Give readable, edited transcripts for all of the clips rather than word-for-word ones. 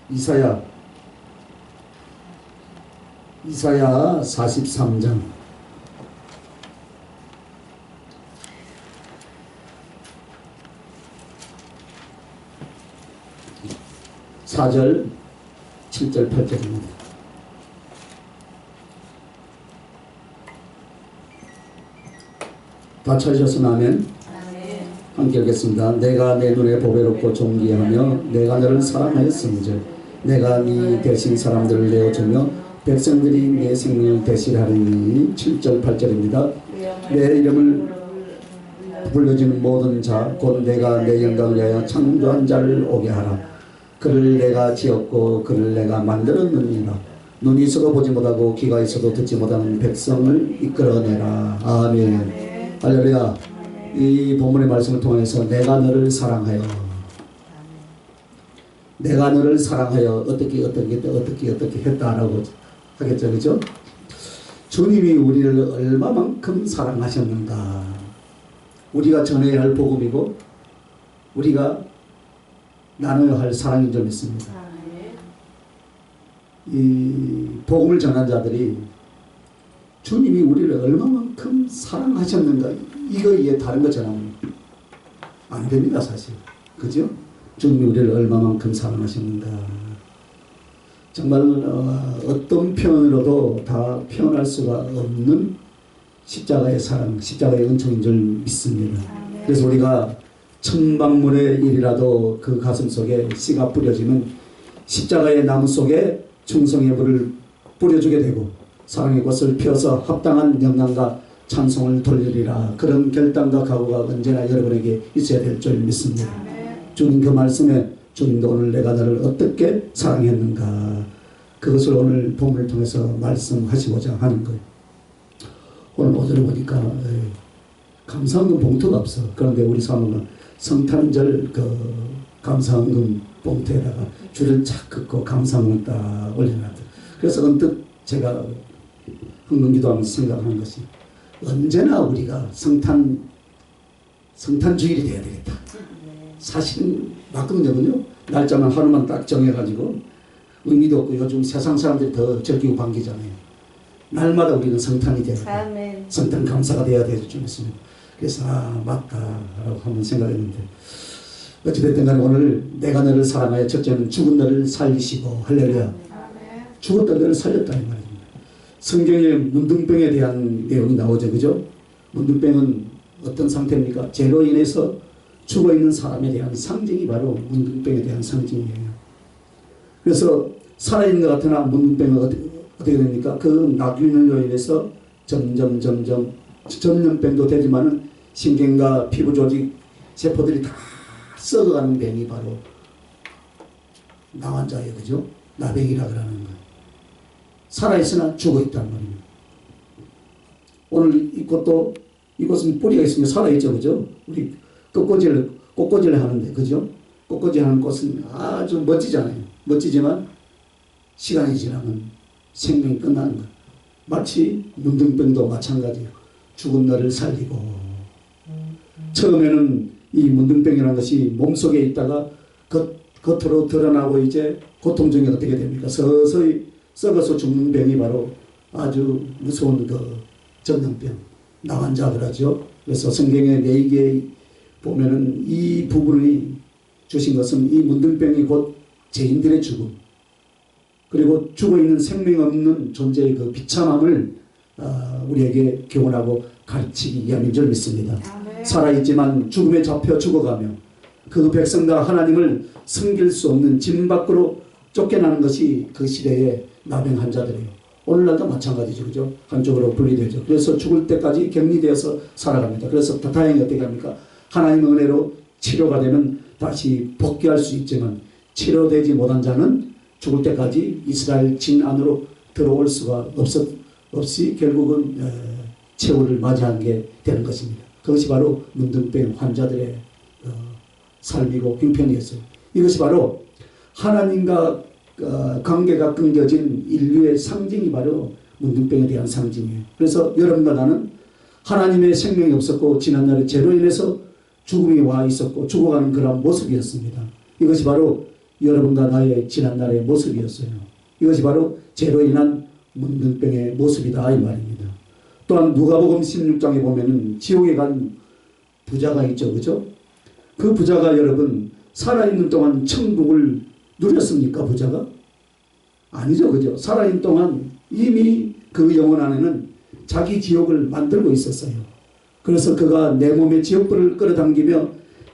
이사야 43장 4절 7절 8절입니다. 다 찾으셨으면 아멘. 함께 읽겠습니다. 내가 내 눈에 보배롭고 존귀하며 내가 너를 사랑하였음즉 내가 네 대신 사람들을 내어주며 백성들이 내 생명을 대신하리니. 7절 8절입니다. 내 이름을 불러주는 모든 자 곧 내가 내 영광을 위하여 창조한 자를 오게 하라. 그를 내가 지었고 그를 내가 만들었느니라. 눈이 있어도 보지 못하고 귀가 있어도 듣지 못하는 백성을 이끌어내라. 아멘. 할렐루야. 이 본문의 말씀을 통해서 내가 너를 사랑하여, 내가 너를 사랑하여 어떻게 했다라고 하겠죠, 그죠? 주님이 우리를 얼마만큼 사랑하셨는가. 우리가 전해야 할 복음이고 우리가 나눠야 할 사랑인 줄 믿습니다. 이 복음을 전한 자들이 주님이 우리를 얼마만큼 사랑하셨는가, 이거 이해 다른 거 전하면 안 됩니다, 사실. 그죠? 주님이 우리를 얼마만큼 사랑하셨는가. 정말 어떤 표현으로도 다 표현할 수가 없는 십자가의 사랑, 십자가의 은총인 줄 믿습니다. 그래서 우리가 천방문의 일이라도 그 가슴 속에 씨가 뿌려지면 십자가의 나무 속에 충성의 불을 뿌려주게 되고 사랑의 꽃을 피워서 합당한 영광과 찬송을 돌리리라. 그런 결단과 각오가 언제나 여러분에게 있어야 될 줄 믿습니다. 주님 그 말씀에 주님도 오늘 내가 너를 어떻게 사랑했는가, 그것을 오늘 본문을 통해서 말씀하시고자 하는 거예요. 오늘 오전에 보니까 감사헌금 봉투가 없어. 그런데 우리 사모가 성탄절 그 감사헌금 봉투에다가 줄을 착 긋고 감사헌금을 딱 올려놨다. 그래서 언뜻 제가 헌금기도하면서 생각하는 것이, 언제나 우리가 성탄주일이 돼야 되겠다. 사실은 맞거든요. 날짜만 하루만 딱 정해가지고 의미도 없고 요즘 세상 사람들이 더 즐기고 반기잖아요. 날마다 우리는 성탄이 돼야 돼. 성탄 감사가 돼야 될 줄 믿습니다. 그래서 맞다라고 한번 생각했는데, 어찌됐든 간에 오늘 내가 너를 사랑하여 첫째는 죽은 너를 살리시고, 할렐루야. 죽었던 너를 살렸다 이 말입니다. 성경에 문둥병에 대한 내용이 나오죠, 그죠? 문둥병은 어떤 상태입니까? 죄로 인해서 죽어있는 사람에 대한 상징이 바로 문둥병에 대한 상징이에요. 그래서 살아있는 것 같으나 문둥병은 어떻게 됩니까? 그 나균으로 인해서 점점 전염병도 되지만은 신경과 피부 조직 세포들이 다 썩어가는 병이 바로 나환자예요, 그죠? 나병이라 그러는 거예요. 살아있으나 죽어있단 말입니다. 오늘 이것은 뿌리가 있으면 살아있죠, 그죠? 우리 꽃꽂이를 하는데, 그죠? 꽃꽂이 하는 꽃은 아주 멋지잖아요. 멋지지만 시간이 지나면 생명이 끝나는 거예요. 마치 문둥병도 마찬가지예요. 죽은 너를 살리고. 처음에는 이 문둥병이라는 것이 몸속에 있다가 겉으로 드러나고 이제 고통 중에 어떻게 됩니까? 서서히 썩어서 죽는 병이 바로 아주 무서운 그 전염병, 나환자 그러죠. 그래서 성경의 레위기에 보면은 이 부분이 주신 것은 이 문둥병이 곧 죄인들의 죽음, 그리고 죽어있는 생명 없는 존재의 그 비참함을 우리에게 교훈하고 가르치기 위함인 줄 믿습니다. 살아있지만 죽음에 잡혀 죽어가며 그 백성과 하나님을 섬길 수 없는 진 밖으로 쫓겨나는 것이 그 시대의 나병 환자들이에요. 오늘날도 마찬가지죠, 그죠? 한쪽으로 분리되죠. 그래서 죽을 때까지 격리되어서 살아갑니다. 그래서 다행히 어떻게 합니까? 하나님의 은혜로 치료가 되면 다시 복귀할 수 있지만, 치료되지 못한 자는 죽을 때까지 이스라엘 진 안으로 들어올 수가 없이 결국은 최후를 맞이하게 되는 것입니다. 그것이 바로 문둥병 환자들의 삶이고 형편이었어요. 이것이 바로 하나님과 관계가 끊겨진 인류의 상징이 바로 문둥병에 대한 상징이에요. 그래서 여러분과 나는 하나님의 생명이 없었고 지난날에 죄로 인해서 죽음이 와 있었고 죽어가는 그런 모습이었습니다. 이것이 바로 여러분과 나의 지난날의 모습이었어요. 이것이 바로 죄로 인한 문둥병의 모습이다 이 말입니다. 또한 누가복음 16장에 보면은 지옥에 간 부자가 있죠. 그죠? 그 부자가 여러분 살아있는 동안 천국을 누렸습니까? 부자가? 아니죠. 그죠? 살아있는 동안 이미 그 영혼 안에는 자기 지옥을 만들고 있었어요. 그래서 그가 내 몸에 지옥불을 끌어당기며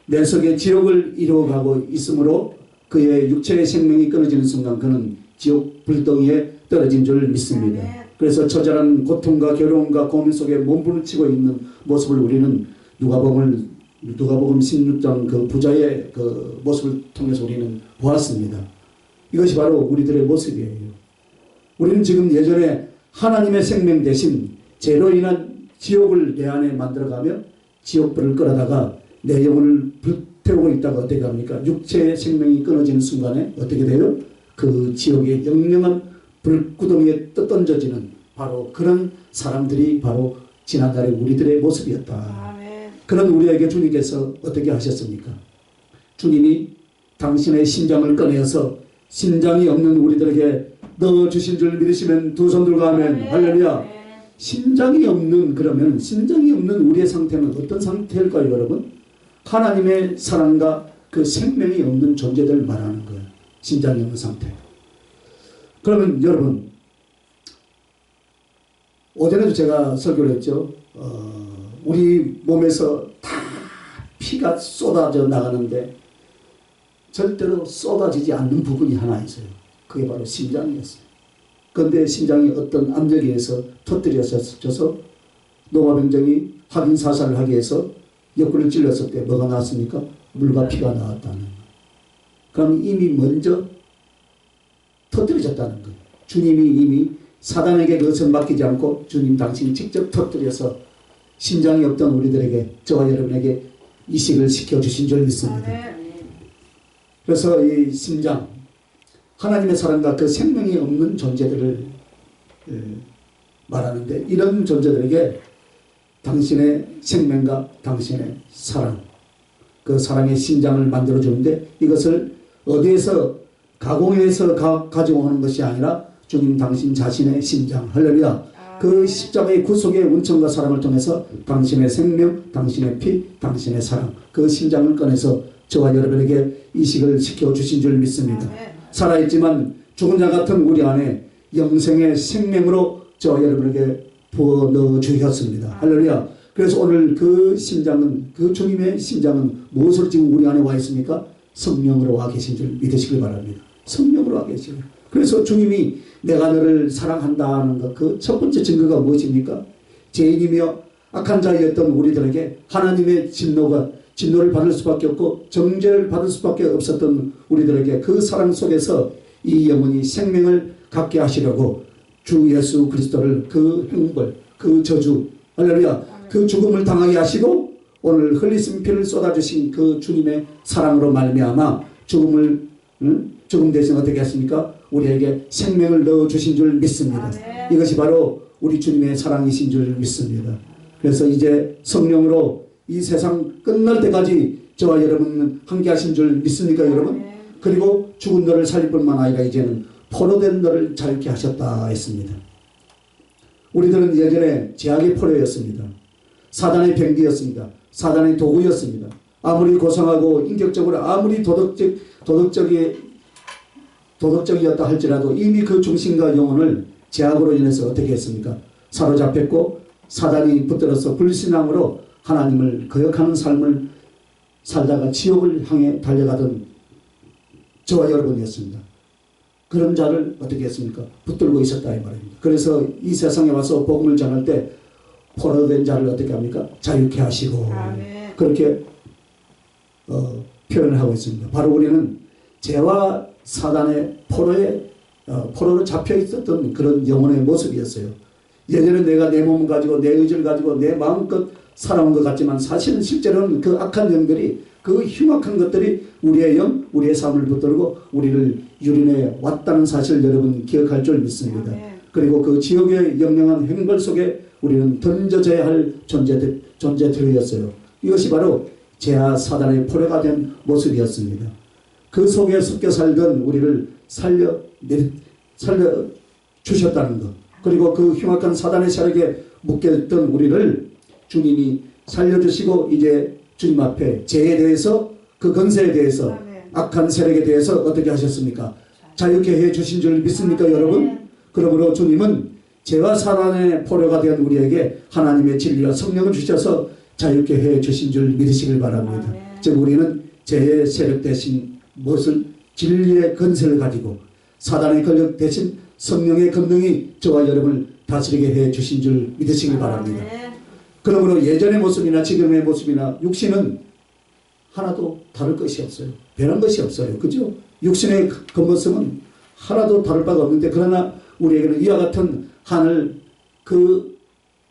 내 속에 지옥을 이루어가고 있으므로 그의 육체의 생명이 끊어지는 순간 그는 지옥 불덩이에 떨어진 줄 믿습니다. 그래서 처절한 고통과 괴로움과 고민 속에 몸부림치고 있는 모습을 우리는 누가복음 16장 그 부자의 그 모습을 통해서 우리는 보았습니다. 이것이 바로 우리들의 모습이에요. 우리는 지금 예전에 하나님의 생명 대신 죄로 인한 지옥을 내 안에 만들어가며 지옥불을 끌어다가 내 영혼을 불태우고 있다가 어떻게 합니까? 육체의 생명이 끊어지는 순간에 어떻게 돼요? 그 지옥의 영영한 불구덩이에 던져지는 바로 그런 사람들이 바로 지난날의 우리들의 모습이었다. 아멘. 그런 우리에게 주님께서 어떻게 하셨습니까? 주님이 당신의 심장을 꺼내어서 심장이 없는 우리들에게 넣어주신 줄 믿으시면 두 손 들고 하면 할렐루야. 심장이 없는 그러면 심장이 없는 우리의 상태는 어떤 상태일까요 여러분? 하나님의 사랑과 그 생명이 없는 존재들 말하는 거예요. 심장이 없는 상태. 그러면 여러분 어제도 제가 설교를 했죠. 우리 몸에서 다 피가 쏟아져 나가는데 절대로 쏟아지지 않는 부분이 하나 있어요. 그게 바로 심장이었어요. 그런데 심장이 어떤 압력에 의해서 터뜨려져서 노화병증이 확인 사살을 하기 위해서 옆구리를 찔렀을 때 뭐가 나왔습니까? 물과 피가 나왔다는 거예요. 그럼 이미 먼저 터뜨려졌다는 거예요. 주님이 이미 사단에게 그것을 맡기지 않고 주님 당신이 직접 터뜨려서 심장이 없던 우리들에게 저와 여러분에게 이식을 시켜주신 줄 믿습니다. 그래서 이 심장 하나님의 사랑과 그 생명이 없는 존재들을 말하는데 이런 존재들에게 당신의 생명과 당신의 사랑 그 사랑의 심장을 만들어주는데 이것을 어디에서 가공해서 가지고 오는 것이 아니라 주님 당신 자신의 심장 할렐루야 그 십자가의 구속의 은총과 사랑을 통해서 당신의 생명 당신의 피 당신의 사랑 그 심장을 꺼내서 저와 여러분에게 이식을 시켜주신 줄 믿습니다. 살아있지만 죽은 자 같은 우리 안에 영생의 생명으로 저와 여러분에게 부어 넣어 주셨습니다. 할렐루야. 그래서 오늘 그 심장은 그 주님의 심장은 무엇으로 지금 우리 안에 와 있습니까? 성령으로 와 계신 줄 믿으시길 바랍니다. 성령으로 와 계시고 그래서 주님이 내가 너를 사랑한다는 것 그 첫 번째 증거가 무엇입니까? 죄인이며 악한 자였던 우리들에게 하나님의 진노를 받을 수밖에 없고 정죄를 받을 수밖에 없었던 우리들에게 그 사랑 속에서 이 영혼이 생명을 갖게 하시려고 주 예수 그리스도를 그 형벌 그 저주 할렐루야 그 죽음을 당하게 하시고 오늘 흘리신 피를 쏟아주신 그 주님의 사랑으로 말미암아 죽음 대신 어떻게 했습니까? 우리에게 생명을 넣어주신 줄 믿습니다. 이것이 바로 우리 주님의 사랑이신 줄 믿습니다. 그래서 이제 성령으로 이 세상 끝날 때까지 저와 여러분은 함께 하신 줄 믿습니까 여러분? 그리고 죽은 너를 살릴 뿐만 아니라 이제는 포로된 너를 자유케 하셨다 했습니다. 우리들은 예전에 죄악의 포로였습니다. 사단의 병기였습니다. 사단의 도구였습니다. 아무리 고상하고 인격적으로 아무리 도덕적이었다 할지라도 이미 그 중심과 영혼을 죄악으로 인해서 어떻게 했습니까? 사로잡혔고 사단이 붙들어서 불신앙으로 하나님을 거역하는 삶을 살다가 지옥을 향해 달려가던 저와 여러분이었습니다. 그런 자를 어떻게 했습니까? 붙들고 있었다 이 말입니다. 그래서 이 세상에 와서 복음을 전할 때 포로된 자를 어떻게 합니까? 자유케 하시고 아멘. 그렇게 표현을 하고 있습니다. 바로 우리는 죄와 사단의 포로로 잡혀 있었던 그런 영혼의 모습이었어요. 예전에 내가 내 몸을 가지고 내 의지를 가지고 내 마음껏 살아온 것 같지만 사실은 실제로는 그 악한 영들이 그 흉악한 것들이 우리의 영, 우리의 삶을 붙들고 우리를 유린해 왔다는 사실을 여러분 기억할 줄 믿습니다. 그리고 그 지옥의 영영한 행벌 속에 우리는 던져져야 할 존재들이었어요. 이것이 바로 죄와 사단의 포로가 된 모습이었습니다. 그 속에 섞여 살던 우리를 살려 주셨다는 것. 그리고 그 흉악한 사단의 세력에 묶여있던 우리를 주님이 살려주시고 이제 주님 앞에 죄에 대해서 그 건세에 대해서 악한 세력에 대해서 어떻게 하셨습니까? 자유케 해주신 줄 믿습니까 여러분? 그러므로 주님은 죄와 사단의 포로가 된 우리에게 하나님의 진리와 성령을 주셔서 자유케 해주신 줄 믿으시길 바랍니다. 즉 우리는 죄의 세력 대신 무엇을 진리의 건세를 가지고 사단의 권력 대신 성령의 권능이 저와 여러분을 다스리게 해주신 줄 믿으시길 바랍니다. 그러므로 예전의 모습이나 지금의 모습이나 육신은 하나도 다를 것이 없어요. 변한 것이 없어요. 그죠? 육신의 겉모습은 하나도 다를 바가 없는데 그러나 우리에게는 이와 같은 하늘 그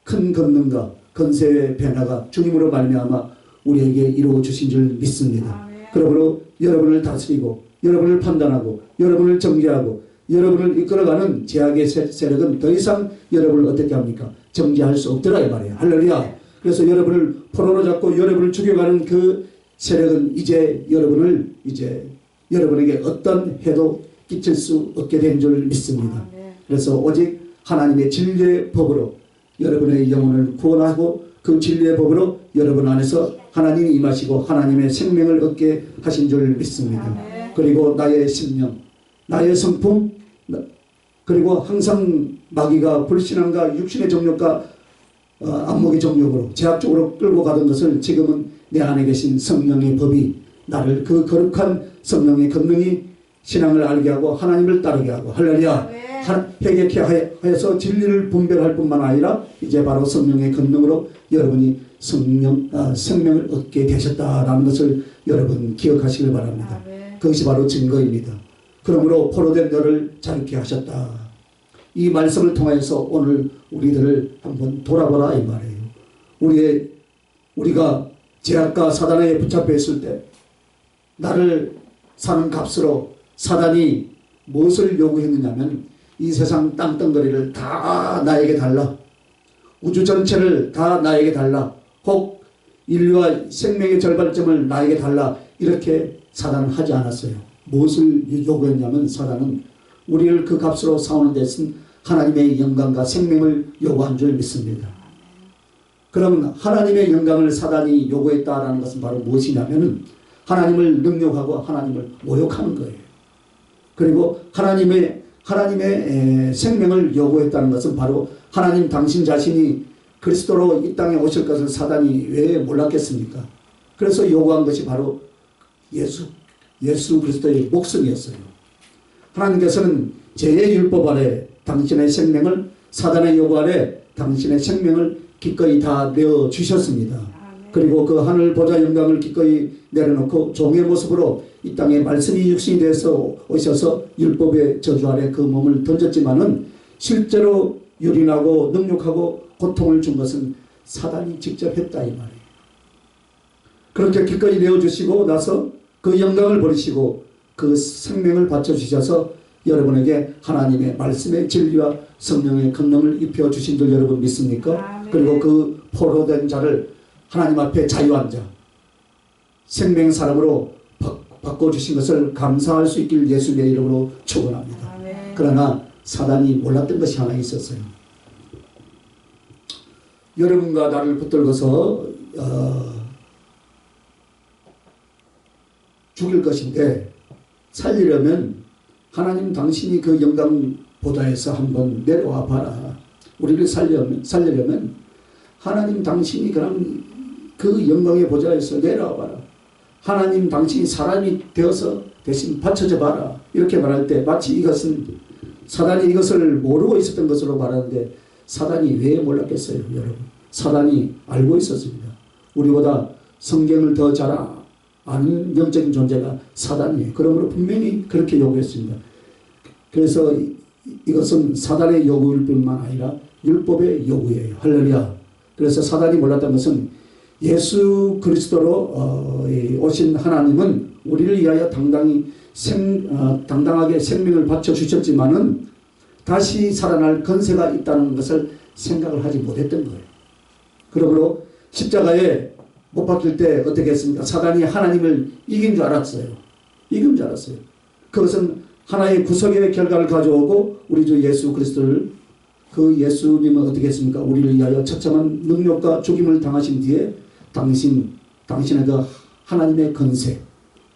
큰 권능과 건세의 변화가 주님으로 말미암아 우리에게 이루어 주신 줄 믿습니다. 그러므로 여러분을 다스리고 여러분을 판단하고 여러분을 정죄하고 여러분을 이끌어가는 제약의 세력은 더 이상 여러분을 어떻게 합니까? 정죄할 수 없더라 이 말이에요. 할렐루야. 그래서 여러분을 포로로 잡고 여러분을 죽여가는 그 세력은 이제 여러분에게 어떤 해도 끼칠 수 없게 된 줄 믿습니다. 그래서 오직 하나님의 진리의 법으로 여러분의 영혼을 구원하고 그 진리의 법으로 여러분 안에서 하나님이 임하시고 하나님의 생명을 얻게 하신 줄 믿습니다. 그리고 나의 심령, 나의 성품, 그리고 항상 마귀가 불신앙과 육신의 정욕과 안목의 정욕으로 제약적으로 끌고 가던 것을 지금은 내 안에 계신 성령의 법이 나를 그 거룩한 성령의 권능이 신앙을 알게 하고 하나님을 따르게 하고 할렐루야. 회개케 하여서 진리를 분별할 뿐만 아니라 이제 바로 성령의 권능으로 여러분이 생명을 얻게 되셨다라는 것을 여러분 기억하시길 바랍니다. 그것이 바로 증거입니다. 그러므로 포로된 너를 자유케 하셨다. 이 말씀을 통해서 오늘 우리들을 한번 돌아보라 이 말이에요. 우리가 죄악과 사단에 붙잡혀 있을 때 나를 사는 값으로 사단이 무엇을 요구했느냐면 이 세상 땅덩어리를 다 나에게 달라. 우주 전체를 다 나에게 달라. 혹 인류와 생명의 절반점을 나에게 달라. 이렇게 사단은 하지 않았어요. 무엇을 요구했냐면 사단은 우리를 그 값으로 사오는 데서는 하나님의 영광과 생명을 요구한 줄 믿습니다. 그러면 하나님의 영광을 사단이 요구했다라는 것은 바로 무엇이냐면 하나님을 능욕하고 하나님을 모욕하는 거예요. 그리고 하나님의 생명을 요구했다는 것은 바로 하나님 당신 자신이 그리스도로 이 땅에 오실 것을 사단이 왜 몰랐겠습니까? 그래서 요구한 것이 바로 예수 그리스도의 목숨이었어요. 하나님께서는 죄의 율법 아래 당신의 생명을 사단의 요구 아래 당신의 생명을 기꺼이 다 내어주셨습니다. 그리고 그 하늘 보좌 영광을 기꺼이 내려놓고 종의 모습으로 이 땅에 말씀이 육신이 되어서 오셔서 율법의 저주 아래 그 몸을 던졌지만은 실제로 유린하고 능욕하고 고통을 준 것은 사단이 직접 했다 이 말이에요. 그렇게 기꺼이 내어주시고 나서 그 영광을 버리시고 그 생명을 바쳐주셔서 여러분에게 하나님의 말씀의 진리와 성령의 권능을 입혀주신 줄 여러분 믿습니까? 그리고 그 포로된 자를 하나님 앞에 자유한 자, 생명 사람으로 바꿔주신 것을 감사할 수 있길 예수님의 이름으로 축원합니다. 그러나 사단이 몰랐던 것이 하나 있었어요. 여러분과 나를 붙들고서 죽일 것인데 살리려면 하나님 당신이 그 영광 보좌에서 한번 내려와 봐라. 우리를 살리려면 하나님 당신이 그냥 그 영광의 보좌에서 내려와 봐라. 하나님 당신이 사람이 되어서 대신 바쳐져 봐라. 이렇게 말할 때 마치 이것은 사단이 이것을 모르고 있었던 것으로 말하는데 사단이 왜 몰랐겠어요 여러분? 사단이 알고 있었습니다. 우리보다 성경을 더 잘 아는 영적인 존재가 사단이에요. 그러므로 분명히 그렇게 요구했습니다. 그래서 이것은 사단의 요구일 뿐만 아니라 율법의 요구예요. 할렐루야. 그래서 사단이 몰랐던 것은 예수 그리스도로 오신 하나님은 우리를 위하여 당당하게 생명을 바쳐주셨지만은 다시 살아날 건세가 있다는 것을 생각을 하지 못했던 거예요. 그러므로 십자가에 못 박힐 때 어떻게 했습니까? 사단이 하나님을 이긴 줄 알았어요. 이건 줄 알았어요. 그것은 하나의 구속의 결과를 가져오고 우리 주 예수 그리스도를 그 예수님은 어떻게 했습니까? 우리를 위하여 처참한 능력과 죽임을 당하신 뒤에 당신의 그 하나님의 건세,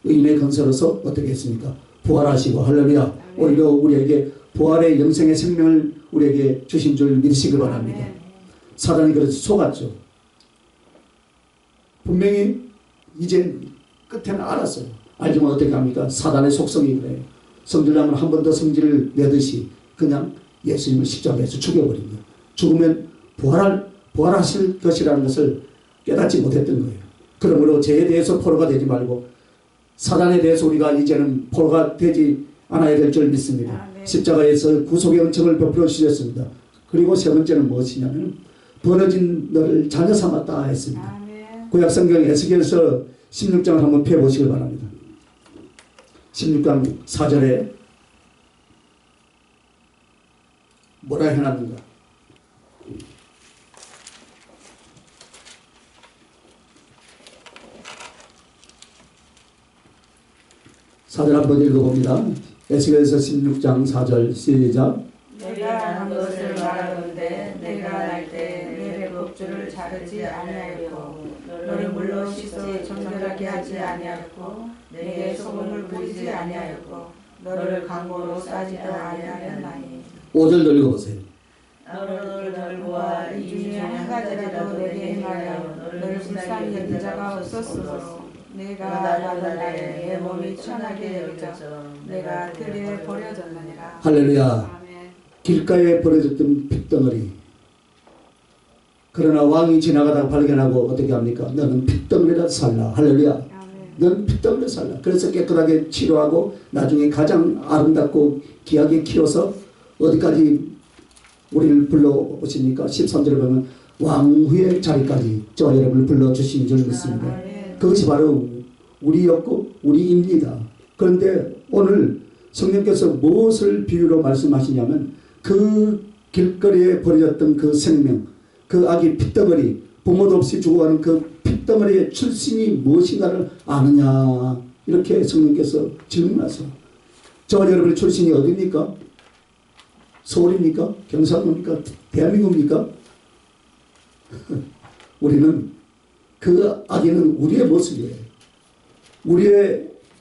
의인의 건세로서 어떻게 했습니까? 부활하시고 할렐루야. 오히려 우리에게 부활의 영생의 생명을 우리에게 주신 줄 믿으시기 바랍니다. 사단이 그래서 속았죠. 분명히 이제 끝에는 알았어요. 알지만 어떻게 합니까? 사단의 속성이 그래요. 성질나면 한 번 더 성질을 내듯이 그냥 예수님을 십자가에서 죽여버립니다. 죽으면 부활하실 것이라는 것을 깨닫지 못했던 거예요. 그러므로 죄에 대해서 포로가 되지 말고 사단에 대해서 우리가 이제는 포로가 되지 않아야 될 줄 믿습니다. 십자가에서 구속의 은총을 베풀어 주셨습니다. 그리고 세 번째는 무엇이냐면 벌어진 너를 자녀 삼았다 했습니다. 구약성경 에스겔서 16장을 한번 펴보시길 바랍니다. 16장 4절에 뭐라 해놨는가? 사절 한번 읽어봅니다. 에스겔서 16장 4절 시작. 내가 한 것을 말하건대 내가 날 때 내 배꼽줄을 자르지 아니하였고 너를 물로 씻어 정결하게 하지 아니하였고 내게 소금을 부리지 아니하였고 너를 강모로 싸지도 아니하였나니. 5절도 읽어보세요. 너를 보아 이 중에 한 가지라도 내게 행하여 너를 불쌍히 여긴 자가 없었으므로 내가 받은 날에 내 몸이 천하게 여겨져 내가 들에 버려졌느니라. 할렐루야. 길가에 버려졌던 핏덩어리. 그러나 왕이 지나가다가 발견하고 어떻게 합니까? 너는 핏덩어리라 살라. 할렐루야. 너는 핏덩어리라 살라. 그래서 깨끗하게 치료하고 나중에 가장 아름답고 귀하게 키워서 어디까지 우리를 불러오십니까? 13절에 보면 왕후의 자리까지 저와 여러분을 불러주신 줄 믿습니다. 그것이 바로 우리였고 우리입니다. 그런데 오늘 성령께서 무엇을 비유로 말씀하시냐면 그 길거리에 버려졌던 그 생명, 그 아기 핏덩어리, 부모도 없이 죽어가는 그 핏덩어리의 출신이 무엇인가를 아느냐, 이렇게 성령께서 질문하세요. 저와 여러분의 출신이 어디입니까? 서울입니까? 경상도입니까? 대한민국입니까? 우리는 그 아기는 우리의 모습이에요.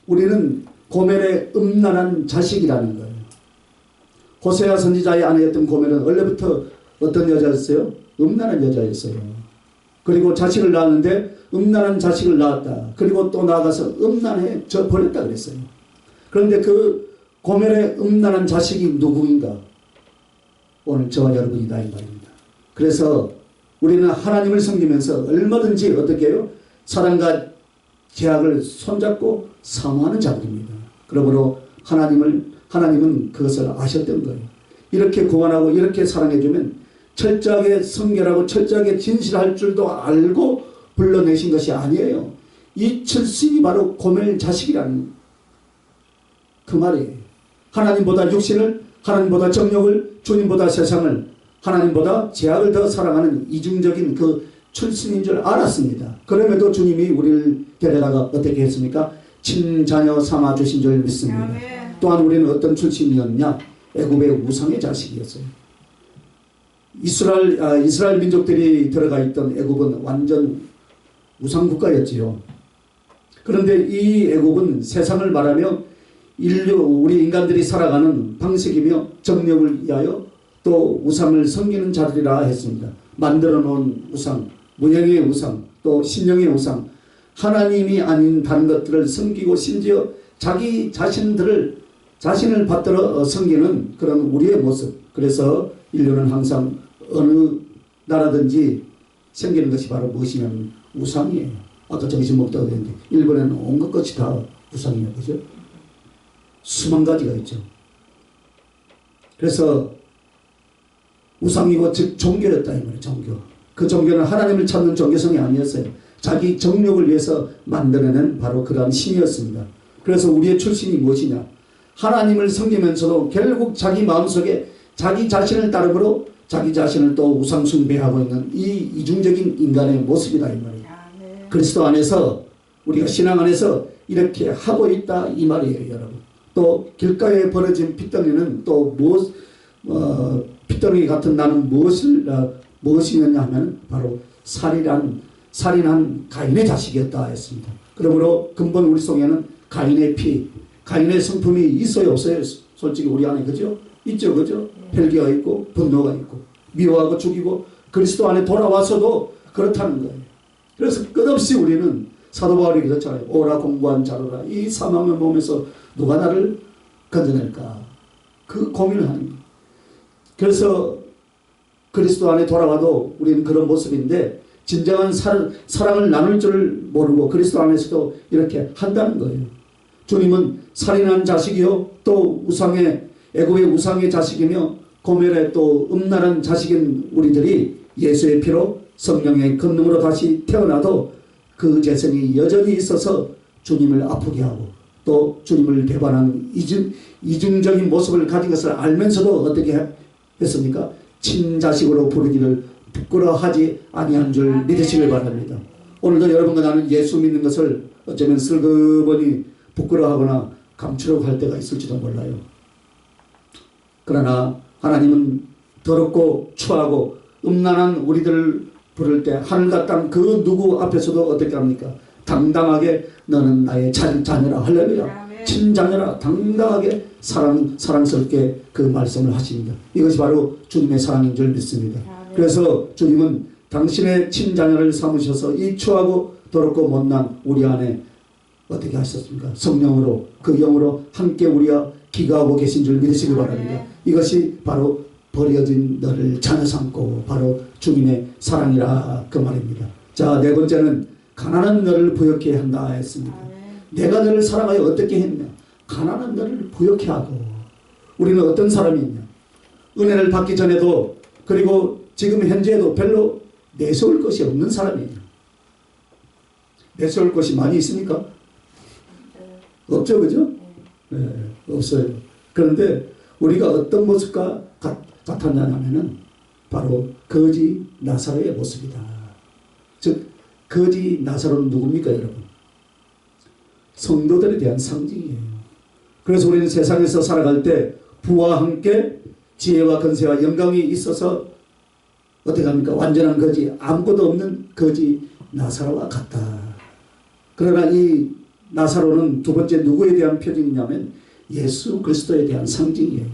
우리는 고멜의 음란한 자식이라는 거예요. 호세아 선지자의 아내였던 고멜은 원래부터 어떤 여자였어요? 음란한 여자였어요. 그리고 자식을 낳았는데 음란한 자식을 낳았다. 그리고 또 나아가서 음란해져 버렸다 그랬어요. 그런데 그 고멜의 음란한 자식이 누구인가? 오늘 저와 여러분이다 이 말입니다. 그래서 우리는 하나님을 섬기면서 얼마든지 어떻게 해요? 사랑과 제약을 손잡고 사모하는 자들입니다. 그러므로 하나님은 그것을 아셨던 거예요. 이렇게 구원하고 이렇게 사랑해주면 철저하게 성결하고 철저하게 진실할 줄도 알고 불러내신 것이 아니에요. 이 출신이 바로 고멜 자식이라는 그 말이에요. 하나님보다 육신을, 하나님보다 정욕을, 주님보다 세상을, 하나님보다 제약을 더 사랑하는 이중적인 그 출신인 줄 알았습니다. 그럼에도 주님이 우리를 데려다가 어떻게 했습니까? 친자녀 삼아주신 줄 믿습니다. 또한 우리는 어떤 출신이었냐? 애굽의 우상의 자식이었어요. 이스라엘 민족들이 들어가 있던 애굽은 완전 우상 국가였지요. 그런데 이 애굽은 세상을 말하며 우리 인간들이 살아가는 방식이며 정력을 위하여 또 우상을 섬기는 자들이라 했습니다. 만들어 놓은 우상, 무형의 우상, 또 신령의 우상, 하나님이 아닌 다른 것들을 섬기고 심지어 자기 자신을 받들어 섬기는 그런 우리의 모습. 그래서 인류는 항상 어느 나라든지 생기는 것이 바로 무엇이냐면 우상이에요. 아까 정신 먹다고 했는데 일본에는 온갖 것이 다 우상이에요. 그죠? 수만 가지가 있죠. 그래서 우상이고 즉 종교였다 이 말이에요. 종교. 그 종교는 하나님을 찾는 종교성이 아니었어요. 자기 정욕을 위해서 만들어낸 바로 그러한 신이었습니다. 그래서 우리의 출신이 무엇이냐? 하나님을 섬기면서도 결국 자기 마음속에 자기 자신을 따르므로 자기 자신을 또 우상 숭배하고 있는 이 이중적인 인간의 모습이다 이 말이에요. 그리스도 안에서 우리가 신앙 안에서 이렇게 하고 있다 이 말이에요, 여러분. 또 길가에 벌어진 핏덩이는 또 무엇, 핏덩이 같은 나는 무엇이냐면 하면 바로 살인한 가인의 자식이었다 했습니다. 그러므로 근본 우리 속에는 가인의 피, 가인의 성품이 있어요, 없어요? 솔직히 우리 안에 그죠? 있죠, 그죠? 혈기가 있고 분노가 있고 미워하고 죽이고 그리스도 안에 돌아와서도 그렇다는 거예요. 그래서 끝없이 우리는 사도 바울이 그렇잖아요. 오라 공고한 자로라. 이 사망의 몸에서 누가 나를 건져낼까? 그 고민을 하는 거예요. 그래서 그리스도 안에 돌아와도 우리는 그런 모습인데 진정한 사랑을 나눌 줄 모르고 그리스도 안에서도 이렇게 한다는 거예요. 주님은 살인한 자식이요 또 애굽의 우상의 자식이며 고멜의 또 음란한 자식인 우리들이 예수의 피로 성령의 권능으로 다시 태어나도 그 재성이 여전히 있어서 주님을 아프게 하고 또 주님을 배반하는 이중적인 모습을 가진 것을 알면서도 어떻게 했습니까? 친자식으로 부르기를 부끄러워하지 아니한 줄 믿으시길 바랍니다. 오늘도 여러분과 나는 예수 믿는 것을 어쩌면 슬그머니 부끄러워하거나 감추려고 할 때가 있을지도 몰라요. 그러나 하나님은 더럽고 추하고 음란한 우리들을 부를 때 하늘과 땅 그 누구 앞에서도 어떻게 합니까? 당당하게 너는 나의 자녀라. 할렐루야. 친자녀라. 당당하게 사랑스럽게 그 말씀을 하십니다. 이것이 바로 주님의 사랑인 줄 믿습니다. 그래서 주님은 당신의 친자녀를 삼으셔서 이 추하고 더럽고 못난 우리 안에 어떻게 하셨습니까? 성령으로 그 영으로 함께 우리와 기가하고 계신 줄 믿으시기 바랍니다. 이것이 바로 버려진 너를 자녀 삼고 바로 주님의 사랑이라 그 말입니다. 자, 네 번째는 가난한 너를 부욕해 한다 했습니다. 내가 너를 사랑하여 어떻게 했냐? 가난한 너를 부욕해 하고. 우리는 어떤 사람이냐? 은혜를 받기 전에도 그리고 지금 현재에도 별로 내세울 것이 없는 사람이냐? 내세울 것이 많이 있습니까? 없죠, 그죠? 네, 없어요. 그런데 우리가 어떤 모습과 같았냐면은 바로 거지 나사로의 모습이다. 즉 거지 나사로는 누굽니까, 여러분? 성도들에 대한 상징이에요. 그래서 우리는 세상에서 살아갈 때 부와 함께 지혜와 권세와 영광이 있어서 어떻게 합니까? 완전한 거지, 아무것도 없는 거지 나사로와 같다. 그러나 이 나사로는 두 번째 누구에 대한 표징이냐면 예수 그리스도에 대한 상징이에요.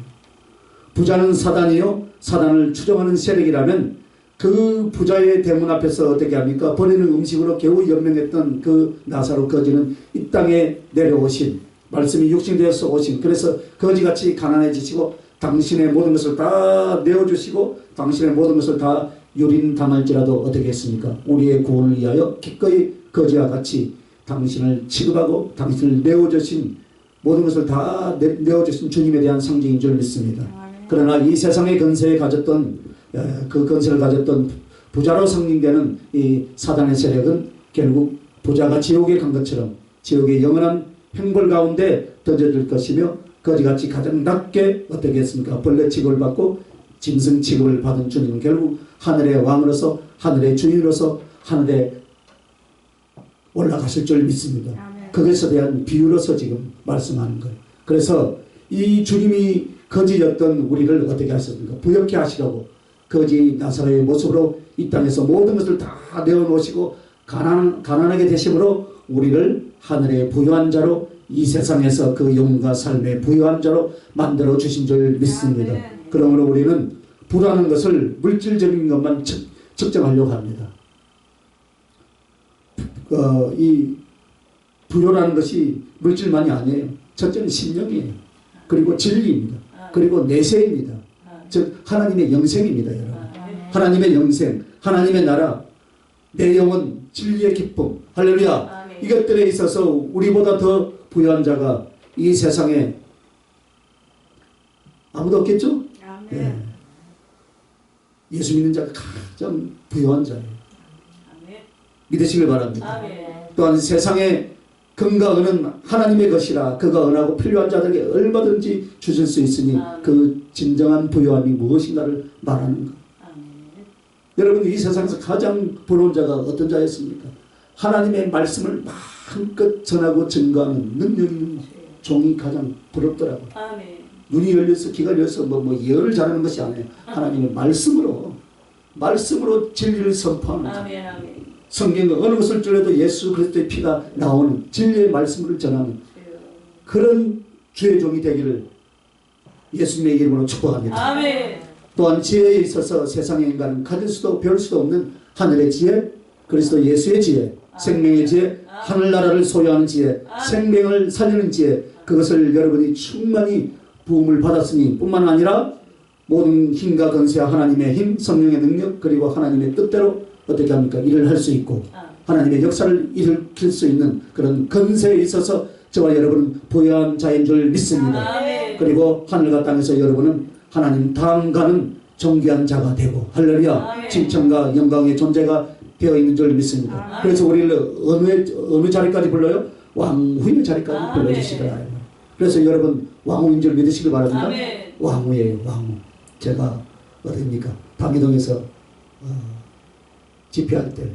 부자는 사단이요 사단을 추종하는 세력이라면 그 부자의 대문 앞에서 어떻게 합니까? 버리는 음식으로 겨우 연명했던 그 나사로 거지는 이 땅에 내려오신 말씀이 육신되어서 오신, 그래서 거지같이 가난해지시고 당신의 모든 것을 다 내어주시고 당신의 모든 것을 다 유린당할지라도 어떻게 했습니까? 우리의 구원을 위하여 기꺼이 거지와 같이 당신을 취급하고 당신을 내어주신 모든 것을 다 내어주신 주님에 대한 상징인 줄 믿습니다. 그러나 이 세상의 건세에 가졌던 그 건세를 가졌던 부자로 상징되는 이 사단의 세력은 결국 부자가 지옥에 간 것처럼 지옥의 영원한 형벌 가운데 던져질 것이며 거지같이 가장 낮게 어떻게 했습니까? 벌레 취급을 받고 짐승 취급을 받은 주님은 결국 하늘의 왕으로서 하늘의 주인으로서 하늘에 올라가실 줄 믿습니다. 그것에 대한 비유로서 지금 말씀하는 거예요. 그래서 이 주님이 거지였던 우리를 어떻게 하셨습니까? 부욕케 하시려고 거지 나사로의 모습으로 이 땅에서 모든 것을 다 내어놓으시고 가난하게 되심으로 우리를 하늘의 부유한 자로 이 세상에서 그 영과 삶의 부유한 자로 만들어 주신 줄 믿습니다. 그러므로 우리는 부라는 것을 물질적인 것만 측정하려고 합니다. 이 부요라는 것이 물질만이 아니에요. 첫째는 신령이에요. 그리고 진리입니다. 그리고 내세입니다. 즉 하나님의 영생입니다, 여러분. 하나님의 영생, 하나님의 나라, 내 영혼, 진리의 기쁨, 할렐루야. 이것들에 있어서 우리보다 더 부유한 자가 이 세상에 아무도 없겠죠? 네. 예수 믿는 자가 가장 부유한 자예요. 믿으시길 바랍니다. 또한 세상에 금과 은은 하나님의 것이라 그가 은하고 필요한 자들에게 얼마든지 주실 수 있으니 그 진정한 부유함이 무엇인가를 말하는 것. 여러분, 이 세상에서 가장 부러운 자가 어떤 자였습니까? 하나님의 말씀을 한껏 전하고 증거하는 능력 있는 종이 가장 부럽더라고. 아멘. 눈이 열려서 귀가 열려서 예언을 잘하는 것이 아니에요. 하나님의 말씀으로 진리를 선포하는 자. 아멘. 아멘. 성경의 어느 것을 들어도 예수 그리스도의 피가 나오는 진리의 말씀을 전하는 그런 주의 종이 되기를 예수님의 이름으로 축복합니다. 아멘. 또한 지혜에 있어서 세상의 인간은 가질 수도 배울 수도 없는 하늘의 지혜, 그리스도 예수의 지혜, 생명의 지혜, 하늘나라를 소유하는 지혜, 생명을 살리는 지혜, 그것을 여러분이 충만히 부음을 받았으니 뿐만 아니라 모든 힘과 건세와 하나님의 힘, 성령의 능력, 그리고 하나님의 뜻대로 어떻게 합니까? 일을 할 수 있고 하나님의 역사를 일으킬 수 있는 그런 건세에 있어서 저와 여러분은 부유한 자인 줄 믿습니다. 그리고 하늘과 땅에서 여러분은 하나님 당가는 존귀한 자가 되고 할렐루야 칭찬과 영광의 존재가 되어 있는 줄 믿습니다. 그래서 우리를 어느 자리까지 불러요? 왕후의 자리까지 불러주시더라. 그래서 여러분 왕후인 줄 믿으시기 바랍니다. 왕후예요. 왕후. 제가 어디입니까? 방이동에서 집회할 때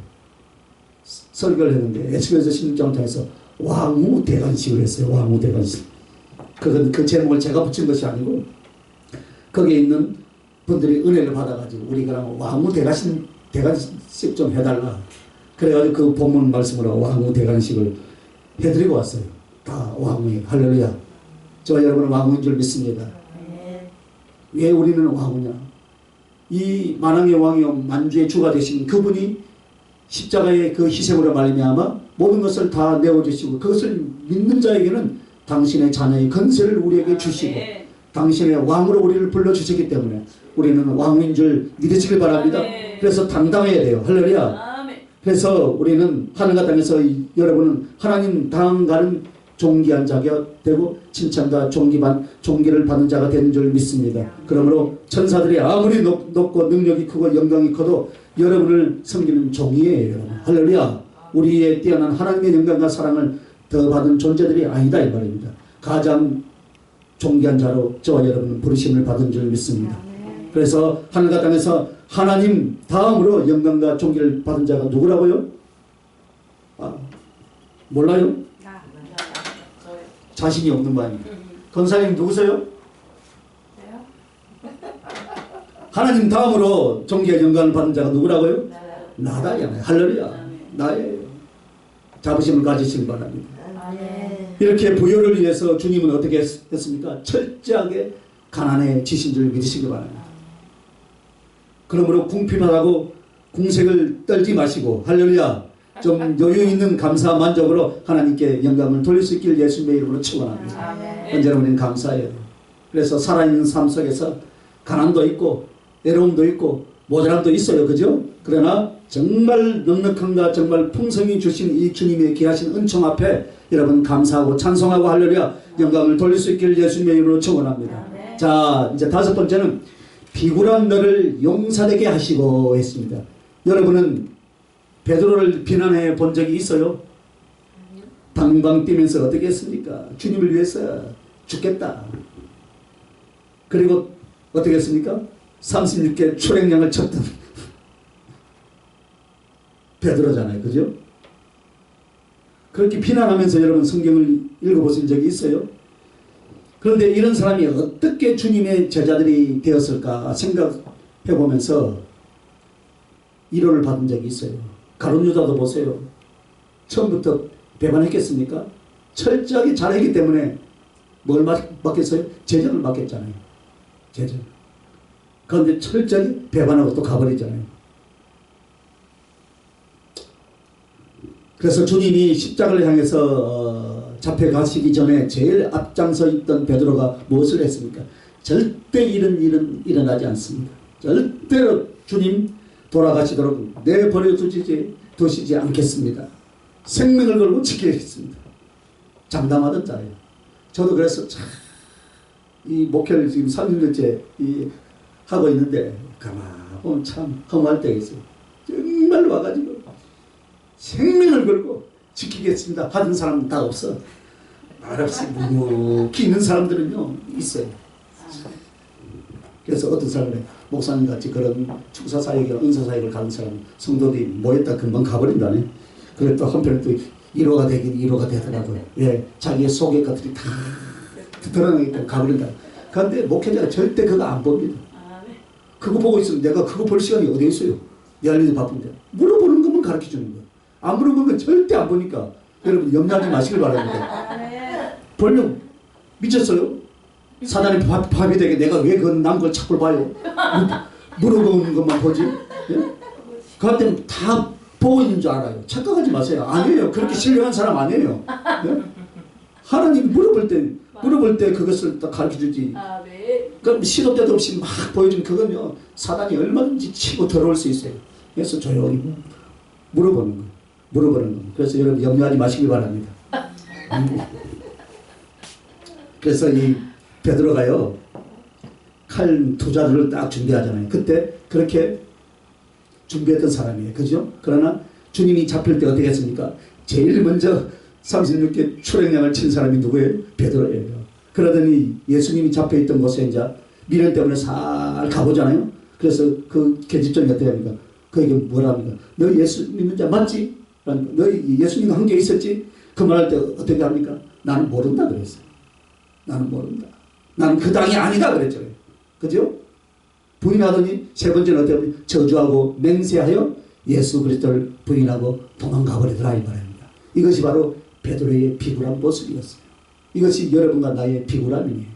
설교를 했는데 SBS 신문장을 통해서 왕후 대관식을 했어요. 왕후 대관식. 그건 그 제목을 제가 붙인 것이 아니고 거기에 있는 분들이 은혜를 받아가지고 우리가 왕후 대관식 좀 해달라. 그래가지고 그 본문 말씀으로 왕후 대관식을 해드리고 왔어요. 다 왕후예요. 할렐루야. 저와 여러분은 왕후인 줄 믿습니다. 왜 우리는 왕후냐? 이 만왕의 왕이요 만주의 주가 되신 그분이 십자가의 그 희생으로 말미암아 모든 것을 다 내어주시고 그것을 믿는 자에게는 당신의 자녀의 건세를 우리에게 주시고 당신의 왕으로 우리를 불러주시기 때문에 우리는 왕인 줄 믿으시길 바랍니다. 그래서 당당해야 돼요. 할렐루야. 그래서 우리는 하늘과 땅에서 여러분은 하나님 당가는 존귀한 자가 되고 칭찬과 존귀를 받는 자가 되는 줄 믿습니다. 그러므로 천사들이 아무리 높고 능력이 크고 영광이 커도 여러분을 섬기는 종이에요. 여러분. 할렐루야. 우리의 뛰어난 하나님의 영광과 사랑을 더 받은 존재들이 아니다 이 말입니다. 가장 존귀한 자로 저와 여러분은 부르심을 받은 줄 믿습니다. 그래서 하늘과 땅에서 하나님 다음으로 영광과 존귀를 받은 자가 누구라고요? 몰라요? 자신이 없는 바입니다. 권사님 누구세요? 하나님 다음으로 존귀와 영광을 받은 자가 누구라고요? 나다. 할렐루야. 나예요. 자부심을 가지시기 바랍니다. 이렇게 부여를 위해서 주님은 어떻게 했습니까? 철저하게 가난에 지신 줄 믿으시기 바랍니다. 그러므로 궁핍하다고 궁색을 떨지 마시고 할렐루야. 좀 여유 있는 감사 만족으로 하나님께 영광을 돌릴 수 있길 예수님의 이름으로 축원합니다. 언제나 우리는 감사해요. 그래서 살아있는 삶 속에서 가난도 있고 외로움도 있고 모자람도 있어요. 그죠? 그러나 정말 넉넉함과 정말 풍성히 주신 이 주님의 귀하신 은총 앞에 여러분 감사하고 찬송하고 할렐루야 영광을 돌릴 수 있길 예수님의 이름으로 축원합니다. 자, 이제 다섯 번째는 비굴한 너를 용사되게 하시고 했습니다. 여러분은 베드로를 비난해 본 적이 있어요? 방방 뛰면서 어떻게 했습니까? 주님을 위해서 죽겠다. 그리고 어떻게 했습니까? 36개 초랭량을 쳤던 베드로잖아요. 그죠? 그렇게 비난하면서 여러분 성경을 읽어보신 적이 있어요? 그런데 이런 사람이 어떻게 주님의 제자들이 되었을까 생각해보면서 위로를 받은 적이 있어요. 가룟 유다도 보세요. 처음부터 배반했겠습니까? 철저하게 잘했기 때문에 뭘 맡겼어요? 제자를 맡겼잖아요. 제자. 그런데 철저하게 배반하고 또 가버리잖아요. 그래서 주님이 십자가를 향해서 잡혀가시기 전에 제일 앞장서 있던 베드로가 무엇을 했습니까? 절대 이런 일은 일어나지 않습니다. 절대로 주님 돌아가시도록 내버려 두시지 않겠습니다. 생명을 걸고 지키겠습니다. 장담하던 자예요. 저도 그래서 참 이 목회를 지금 30년째 하고 있는데 가만 보면 참 허무할 때가 있어요. 정말 와가지고 생명을 걸고 지키겠습니다 하던 사람은 다 없어. 말없이 묵묵히 있는 사람들은요 있어요. 그래서 어떤 사람은 목사님같이 그런 축사사역이나 은사사역을 가는 사람 성도들이 모였다 금방 가버린다네. 그래 또 한편에 또 1호가 되긴 1호가 되더라고요. 예, 자기의 속의 것들이 다 드러나기 때문에 가버린다. 그런데 목회자가 절대 그거 안 봅니다. 그거 보고 있으면 내가 그거 볼 시간이 어디 있어요? 내 할 일이 바쁜데. 물어보는 것만 가르쳐 주는 거예요. 안 물어보는 건 절대 안 보니까 여러분 염려하지 마시길 바랍니다. 보면 미쳤어요? 사단이 밥이 되게 내가 왜 그 남 걸 자꾸 봐요? 물어보는 것만 보지? 예? 그한테는 다 보고 있는 줄 알아요. 착각하지 마세요. 아니에요. 그렇게 신령한 사람 아니에요. 예? 하나님 물어볼 때 그것을 딱 가르쳐주지. 그럼 시도 때도 없이 막 보여주면 그건요 사단이 얼마든지 치고 들어올 수 있어요. 그래서 조용히 물어보는 거예요. 물어보는 거예요. 그래서 여러분 염려하지 마시기 바랍니다. 그래서 이 베드로가요 칼 두 자루를 딱 준비하잖아요. 그때 그렇게 준비했던 사람이에요. 그죠? 그러나 주님이 잡힐 때 어떻게 했습니까? 제일 먼저 36개 출행량을 친 사람이 누구예요? 베드로예요. 그러더니 예수님이 잡혀있던 곳에 이제 미련 때문에 살 가보잖아요. 그래서 그 계집종이 어떻게 합니까? 그에게 뭐라 합니까? 너 예수님 자 맞지? 너 예수님 한 게 있었지? 그 말할 때 어떻게 합니까? 나는 모른다 그랬어요. 나는 모른다. 나는 그 당이 아니다 그랬죠. 그죠? 부인하더니 세 번째는 어떻게 합니까? 저주하고 맹세하여 예수 그리스도를 부인하고 도망가 버리더라 이 말입니다. 이것이 바로 베드로의 비굴한 모습이었어요. 이것이 여러분과 나의 비굴함이에요.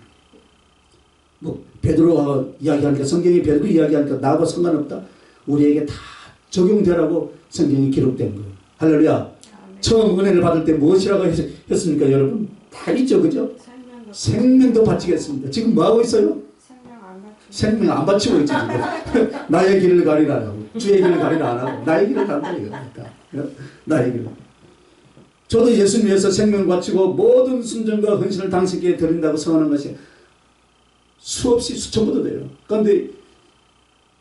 뭐 베드로가 이야기하니까 성경이 베드로 이야기하니까 나하고 상관없다. 우리에게 다 적용되라고 성경이 기록된 거예요. 할렐루야. 처음 은혜를 받을 때 무엇이라고 했습니까 여러분? 다 있죠. 그죠? 생명도 바치겠습니다. 지금 뭐하고 있어요? 생명 안 바치고 있죠. 나의 길을 가리라. 주의 길을 가리라 안 하고 나의 길을 간다 이겁니다. 나의 길. 저도 예수님 위해서 생명을 바치고 모든 순종과 헌신을 당신께 드린다고 선언한 것이 수없이 수천보도 돼요. 그런데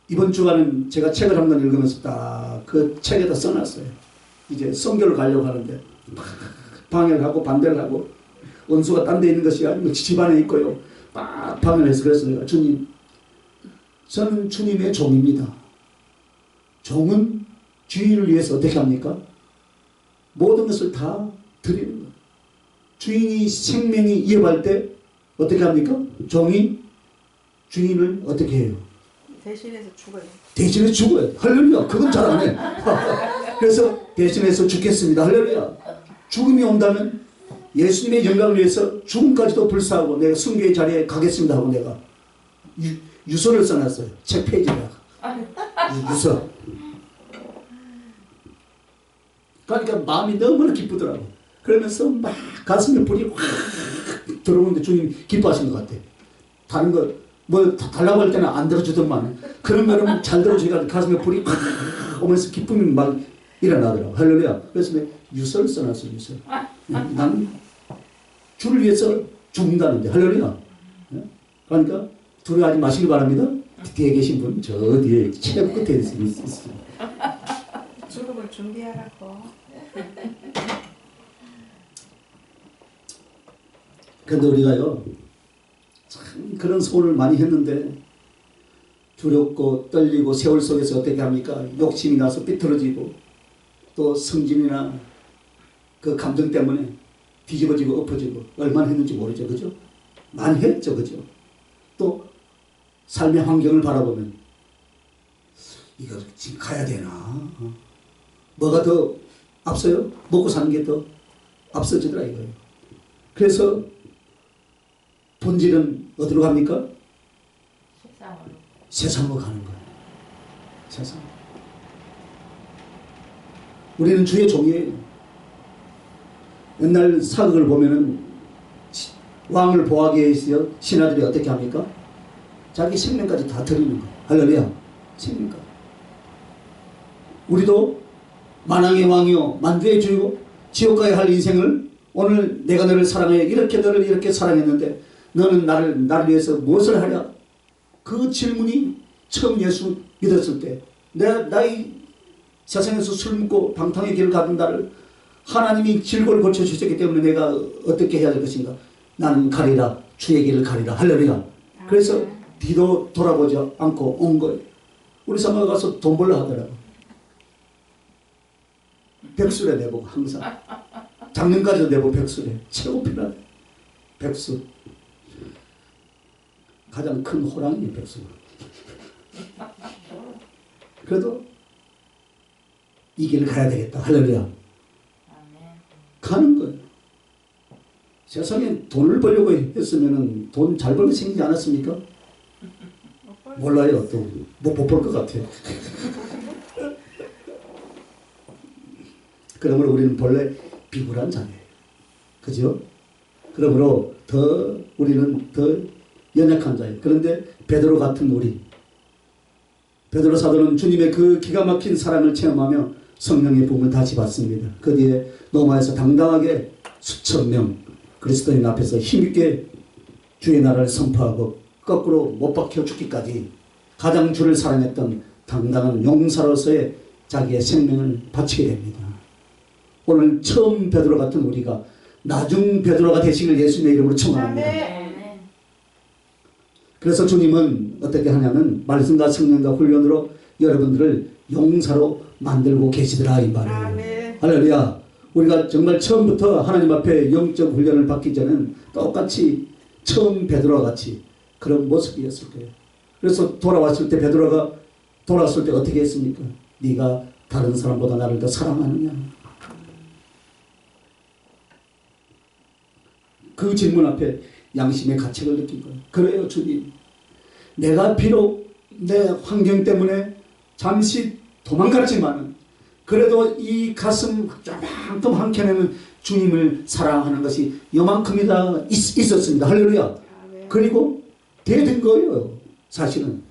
이번 주간은 제가 책을 한 권 읽으면서 딱 그 책에다 써놨어요. 이제 선교를 가려고 하는데 방해를 하고 반대를 하고 원수가 딴 데 있는 것이 아니고 집안에 있고요. 막 방해를 해서 그래서 내가 주님 저는 주님의 종입니다. 종은 주인을 위해서 어떻게 합니까? 모든 것을 다 드리는 거예요. 주인이 생명이 이어갈 때 어떻게 합니까? 종이 주인을 어떻게 해요? 대신해서 죽어요. 대신해서 죽어요. 할렐루야. 그건 잘 안 해. 그래서 대신해서 죽겠습니다. 할렐루야. 죽음이 온다면 예수님의 영광을 위해서 죽음까지도 불사하고 내가 순교의 자리에 가겠습니다 하고 내가 유서를 써놨어요. 책 페이지에다가. 유서. 그러니까 마음이 너무나 기쁘더라고. 그러면서 막 가슴에 불이 확 들어오는데 주님 기뻐하신 것 같아. 다른 거 뭐 달라고 할 때는 안 들어주더만 그런 거는 잘 들어주니까 가슴에 불이 확 오면서 기쁨이 막 일어나더라고. 할렐루야. 그래서 내가 유서를 써놨어요. 유서. 난 주를 위해서 죽는다는데. 할렐루야. 그러니까 두려워하지 마시기 바랍니다. 뒤에 계신 분 저 뒤에 최고 끝에 있습니다. 죽음을 준비하라고. 그런데 우리가요 참 그런 소원을 많이 했는데 두렵고 떨리고 세월 속에서 어떻게 합니까? 욕심이 나서 삐뚤어지고 또 성질이나 그 감정 때문에 뒤집어지고 엎어지고 얼마나 했는지 모르죠. 그죠? 많이 했죠. 그죠? 또 삶의 환경을 바라보면 이거 지금 가야 되나? 뭐가 더 앞서요? 먹고 사는 게 더 앞서지더라 이거예요. 그래서 본질은 어디로 갑니까? 세상으로 가는 거예요. 세상. 우리는 주의 종이에요. 옛날 사극을 보면은 왕을 보하기 위해서 신하들이 어떻게 합니까? 자기 생명까지 다 드리는 거예요. 할렐루야. 생명까지. 우리도 만왕의 왕이요 만주의 주요 지옥 가야 할 인생을 오늘 내가 너를 사랑해 이렇게 너를 이렇게 사랑했는데 너는 나를 위해서 무엇을 하냐? 그 질문이 처음 예수 믿었을 때 나의 세상에서 술 먹고 방탕의 길을 가던 나를 하나님이 질고를 고쳐주셨기 때문에 내가 어떻게 해야 될 것인가? 나는 가리라 주의 길을 가리라. 할렐루야. 그래서 뒤도 돌아보지 않고 온 거예요. 우리 사모가 가서 돈 벌러 하더라고. 백수래 내보고 항상 작년까지도 내부 백수래. 최고 편하대. 백수. 가장 큰 호랑이 백수. 그래도 이 길을 가야 되겠다. 할렐루야. 가는 거예요. 세상에 돈을 벌려고 했으면 돈 잘 벌게 생기지 않았습니까? 몰라요. 또 못 볼 것 같아요. 그러므로 우리는 본래 비굴한 자예요. 그죠? 그러므로 우리는 더 연약한 자예요. 그런데 베드로 같은 우리, 베드로 사도는 주님의 그 기가 막힌 사랑을 체험하며 성령의 부음을 다시 받습니다. 그 뒤에 로마에서 당당하게 수천 명 그리스도인 앞에서 힘있게 주의 나라를 선포하고 거꾸로 못 박혀 죽기까지 가장 주를 사랑했던 당당한 용사로서의 자기의 생명을 바치게 됩니다. 오늘 처음 베드로 같은 우리가 나중 베드로가 되시길 예수님의 이름으로 청합니다. 그래서 주님은 어떻게 하냐면 말씀과 성령과 훈련으로 여러분들을 용사로 만들고 계시더라 이 말이에요. 할렐루야. 우리가 정말 처음부터 하나님 앞에 영적 훈련을 받기 전에는 똑같이 처음 베드로와 같이 그런 모습이었을 거예요. 그래서 돌아왔을 때 베드로가 돌아왔을 때 어떻게 했습니까? 네가 다른 사람보다 나를 더 사랑하느냐? 그 질문 앞에 양심의 가책을 느낀 거예요. 그래요 주님. 내가 비록 내 환경 때문에 잠시 도망갔지만 그래도 이 가슴 요만큼 한켠에는 주님을 사랑하는 것이 요만큼이다 있었습니다. 할렐루야. 그리고 되든 거예요. 사실은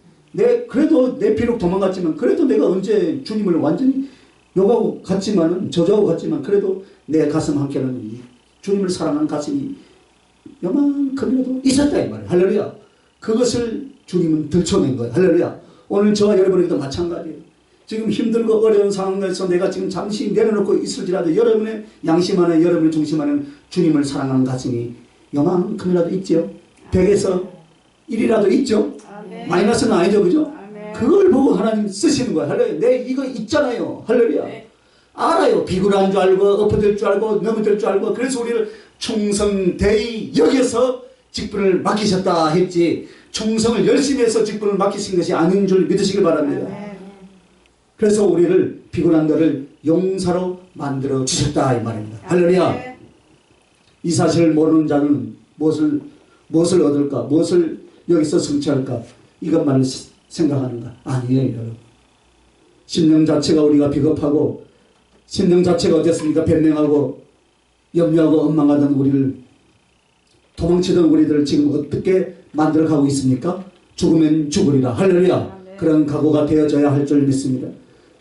그래도 내 비록 도망갔지만 그래도 내가 언제 주님을 완전히 욕하고 갔지만은 저주하고 갔지만 그래도 내 가슴 한켠에는 주님을 사랑하는 가슴이 요만큼이라도 있었다 이 말이에요. 할렐루야. 그것을 주님은 들춰낸 거예요. 할렐루야. 오늘 저와 여러분에게도 마찬가지예요. 지금 힘들고 어려운 상황에서 내가 지금 잠시 내려놓고 있을지라도 여러분의 양심 안에 여러분의 중심 안에 주님을 사랑하는 가슴이 요만큼이라도 있죠. 100에서 1이라도 있죠. 마이너스는 아니죠. 그죠? 그걸 보고 하나님 쓰시는 거예요. 할렐루야. 내 이거 있잖아요. 할렐루야. 알아요. 비굴한 줄 알고 엎어질 줄 알고 넘어질 줄 알고 그래서 우리를 충성되이 여기서 직분을 맡기셨다 했지 충성을 열심히 해서 직분을 맡기신 것이 아닌 줄 믿으시길 바랍니다. 그래서 우리를 비굴한 자를 용사로 만들어 주셨다 이 말입니다. 할렐루야. 이 사실을 모르는 자는 무엇을 얻을까? 무엇을 여기서 성취할까? 이것만을 생각하는가? 아니에요 여러분. 심령 자체가 우리가 비겁하고 심령 자체가 어땠습니까? 변명하고 염려하고 엉망하던 우리를 도망치던 우리들을 지금 어떻게 만들어가고 있습니까? 죽으면 죽으리라. 할렐루야. 그런 각오가 되어져야 할 줄 믿습니다.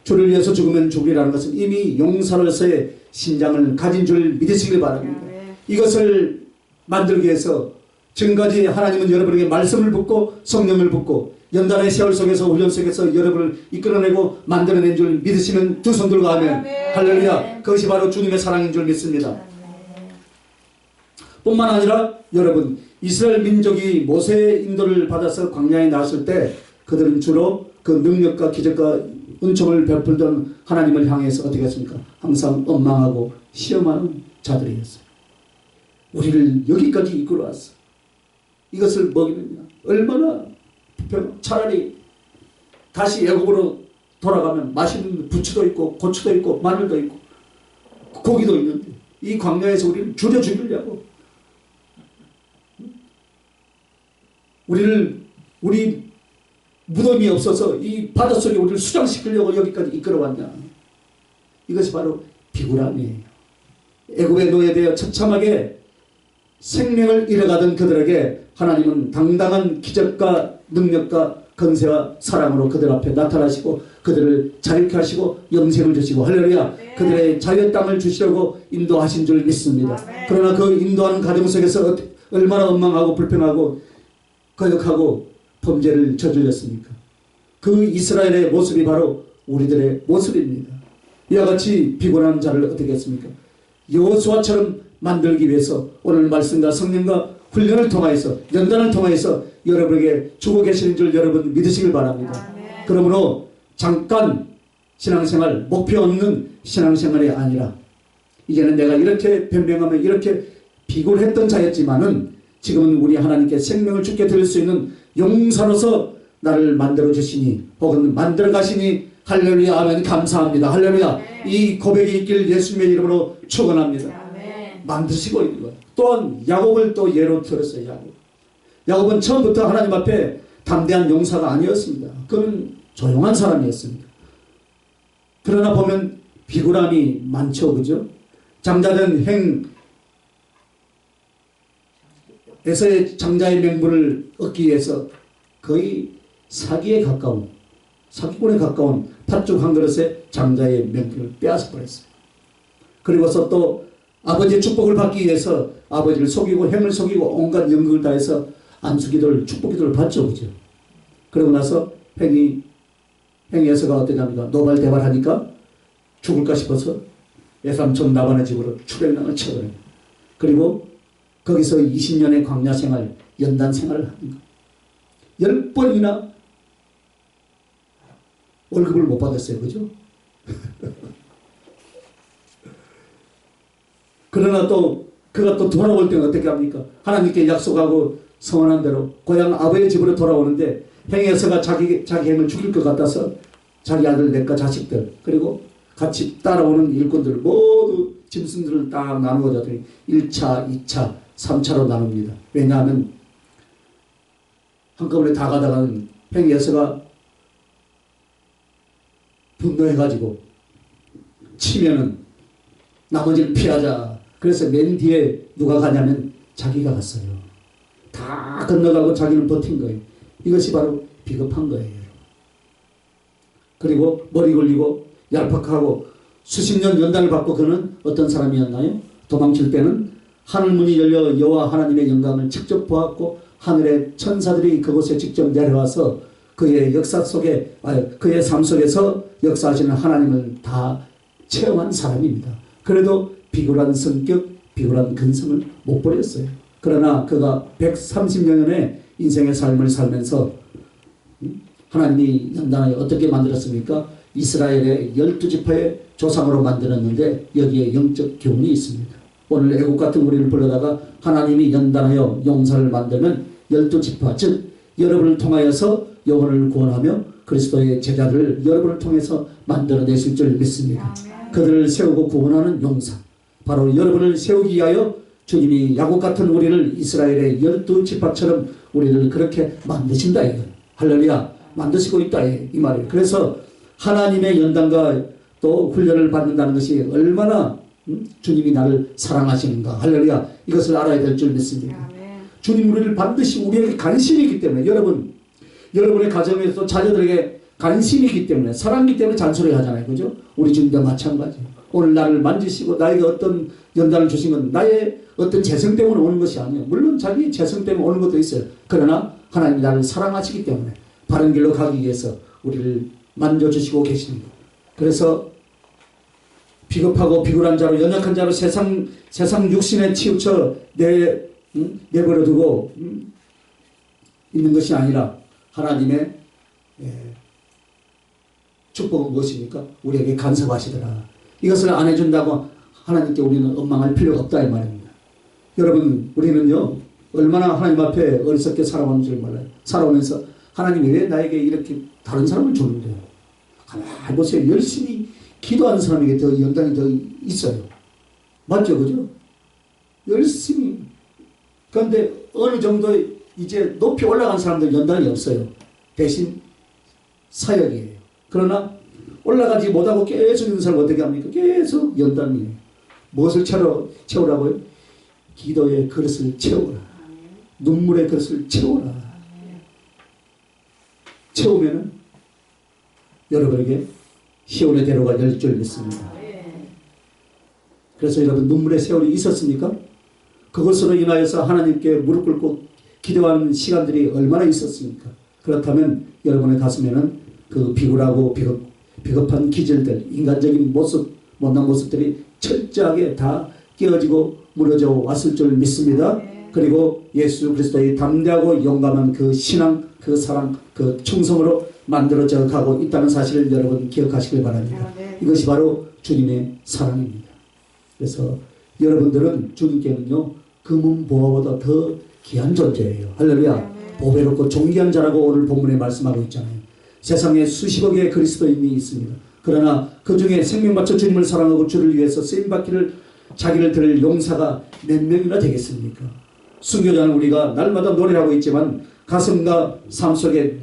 주를 위해서 죽으면 죽으리라는 것은 이미 용사로서의 신장을 가진 줄 믿으시길 바랍니다. 이것을 만들기 위해서 지금까지 하나님은 여러분에게 말씀을 붓고 성령을 붓고 연단의 세월 속에서 훈련 속에서 여러분을 이끌어내고 만들어낸 줄 믿으시면 두 손 들고 하면 할렐루야. 그것이 바로 주님의 사랑인 줄 믿습니다. 뿐만 아니라 여러분 이스라엘 민족이 모세의 인도를 받아서 광야에 나왔을 때 그들은 주로 그 능력과 기적과 은총을 베풀던 하나님을 향해서 어떻게 했습니까? 항상 원망하고 시험하는 자들이었어요. 우리를 여기까지 이끌어왔어. 이것을 먹이느냐? 얼마나 차라리 다시 애국으로 돌아가면 맛있는 부추도 있고 고추도 있고 마늘도 있고 고기도 있는데 이 광야에서 우리를 줄여 죽이려고 우리 무덤이 없어서 이 바닷속에 우리를 수장시키려고 여기까지 이끌어왔냐. 이것이 바로 비굴함이에요. 애굽에 노예되어 처참하게 생명을 잃어가던 그들에게 하나님은 당당한 기적과 능력과 건세와 사랑으로 그들 앞에 나타나시고 그들을 자유케 하시고 영생을 주시고 할렐루야. 그들의 자유의 땅을 주시려고 인도하신 줄 믿습니다. 그러나 그 인도하는 과정 속에서 얼마나 원망하고 불평하고 거역하고 범죄를 저질렀습니까? 그 이스라엘의 모습이 바로 우리들의 모습입니다. 이와 같이 비굴한 자를 어떻게 했습니까? 여호수아처럼 만들기 위해서 오늘 말씀과 성령과 훈련을 통하여서 연단을 통하여서 여러분에게 주고 계시는 줄 여러분 믿으시길 바랍니다. 그러므로 잠깐 신앙생활 목표 없는 신앙생활이 아니라 이제는 내가 이렇게 변명하며 이렇게 비굴했던 자였지만은 지금은 우리 하나님께 생명을 주게 드릴 수 있는 용사로서 나를 만들어 주시니 혹은 만들어 가시니 할렐루야 아멘 감사합니다. 할렐루야. 이 고백이 있길 예수님의 이름으로 축원합니다. 만드시고 있는 거예요. 또한 야곱을 또 예로 들었어요. 야곱은 처음부터 하나님 앞에 담대한 용사가 아니었습니다. 그는 조용한 사람이었습니다. 그러나 보면 비굴함이 많죠. 그죠? 장자된 에서의 장자의 명분을 얻기 위해서 거의 사기꾼에 가까운 팥죽 한 그릇에 장자의 명분을 빼앗아 버렸어요. 그리고서 또 아버지의 축복을 받기 위해서 아버지를 속이고 행을 속이고 온갖 연극을 다해서 안수기도를 축복기도를 받죠. 그죠? 그러고 나서 행위에서가 어떠냐니까 노발대발하니까 죽을까 싶어서 외삼촌 라반의 집으로 출애굽을 쳐버려요. 그리고 거기서 20년의 광야 생활, 연단 생활을 하는 거예요. 10번이나 월급을 못 받았어요. 그죠? 그러나 또 그가 또 돌아올 때는 어떻게 합니까? 하나님께 약속하고 성원한 대로 고향 아버지의 집으로 돌아오는데 행에서가 자기 행을 죽일 것 같아서 자기 아들 넷과 자식들 그리고 같이 따라오는 일꾼들 모두 짐승들을 딱 나누어 줬더니 1차, 2차, 3차로 나눕니다. 왜냐하면 한꺼번에 다 가다가는 행에서가 분노해가지고 치면은 나머지를 피하자. 그래서 맨 뒤에 누가 가냐면 자기가 갔어요. 다 건너가고 자기는 버틴 거예요. 이것이 바로 비겁한 거예요. 그리고 머리 굴리고 얄팍하고 수십 년 연단을 받고 그는 어떤 사람이었나요? 도망칠 때는 하늘문이 열려 여호와 하나님의 영광을 직접 보았고 하늘의 천사들이 그곳에 직접 내려와서 그의 역사 속에 그의 삶 속에서 역사하시는 하나님을 다 체험한 사람입니다. 그래도 비굴한 성격, 비굴한 근성을 못 버렸어요. 그러나 그가 130년의 인생의 삶을 살면서 하나님이 연단하여 어떻게 만들었습니까? 이스라엘의 12지파의 조상으로 만들었는데 여기에 영적 교훈이 있습니다. 오늘 애국 같은 우리를 불러다가 하나님이 연단하여 용사를 만들면 12지파 즉 여러분을 통하여서 영혼을 구원하며 그리스도의 제자들을 여러분을 통해서 만들어내실 줄 믿습니다. 그들을 세우고 구원하는 용사 바로 여러분을 세우기 위하여 주님이 야곱 같은 우리를 이스라엘의 12지파처럼 우리를 그렇게 만드신다 이거. 할렐루야. 만드시고 있다 이 말이에요. 그래서 하나님의 연단과 또 훈련을 받는다는 것이 얼마나 주님이 나를 사랑하시는가. 할렐루야. 이것을 알아야 될 줄 믿습니다. 주님 우리를 반드시 우리에게 관심이 있기 때문에 여러분의 가정에서 자녀들에게 관심이 있기 때문에 사랑이기 때문에 잔소리 하잖아요. 그죠? 우리 주님도 마찬가지. 오늘 나를 만지시고 나에게 어떤 연단을 주신 건 나의 어떤 재성 때문에 오는 것이 아니에요. 물론 자기 재성 때문에 오는 것도 있어요. 그러나 하나님이 나를 사랑하시기 때문에 바른 길로 가기 위해서 우리를 만져주시고 계십니다. 그래서 비겁하고 비굴한 자로 연약한 자로 세상 육신에 치우쳐 내버려두고 있는 것이 아니라 하나님의 축복은 무엇입니까? 우리에게 간섭하시더라. 이것을 안 해준다고 하나님께 우리는 원망할 필요가 없다 이 말입니다. 여러분 우리는요 얼마나 하나님 앞에 어리석게 살아오는 줄 몰라요. 살아오면서 하나님이 왜 나에게 이렇게 다른 사람을 주는데요. 가만히 보세요. 열심히 기도하는 사람에게 더 연단이 더 있어요. 맞죠? 그죠? 열심히. 그런데 어느 정도 이제 높이 올라간 사람들 연단이 없어요. 대신 사역이에요. 그러나 올라가지 못하고 계속 있는 사람 어떻게 합니까? 계속 연단이에요. 무엇을 채우라고요? 기도의 그릇을 채우라. 눈물의 그릇을 채우라. 채우면은 여러분에게 시온의 대로가 열 줄 믿습니다. 그래서 여러분 눈물의 세월이 있었습니까? 그것으로 인하여서 하나님께 무릎 꿇고 기도하는 시간들이 얼마나 있었습니까? 그렇다면 여러분의 가슴에는 그 비굴하고 비겁한 기질들, 인간적인 모습, 못난 모습들이 철저하게 다 깨어지고 무너져 왔을 줄 믿습니다. 그리고 예수 그리스도의 담대하고 용감한 그 신앙, 그 사랑, 그 충성으로 만들어져 가고 있다는 사실을 여러분 기억하시길 바랍니다. 이것이 바로 주님의 사랑입니다. 그래서 여러분들은 주님께는요 금은 보화보다 더 귀한 존재예요. 할렐루야. 보배롭고 존귀한 자라고 오늘 본문에 말씀하고 있잖아요. 세상에 수십억의 그리스도인이 있습니다. 그러나 그 중에 생명 바쳐 주님을 사랑하고 주를 위해서 쓰임받기를 자기를 드릴 용사가 몇 명이나 되겠습니까? 순교자는 우리가 날마다 노래하고 있지만 가슴과 삶 속에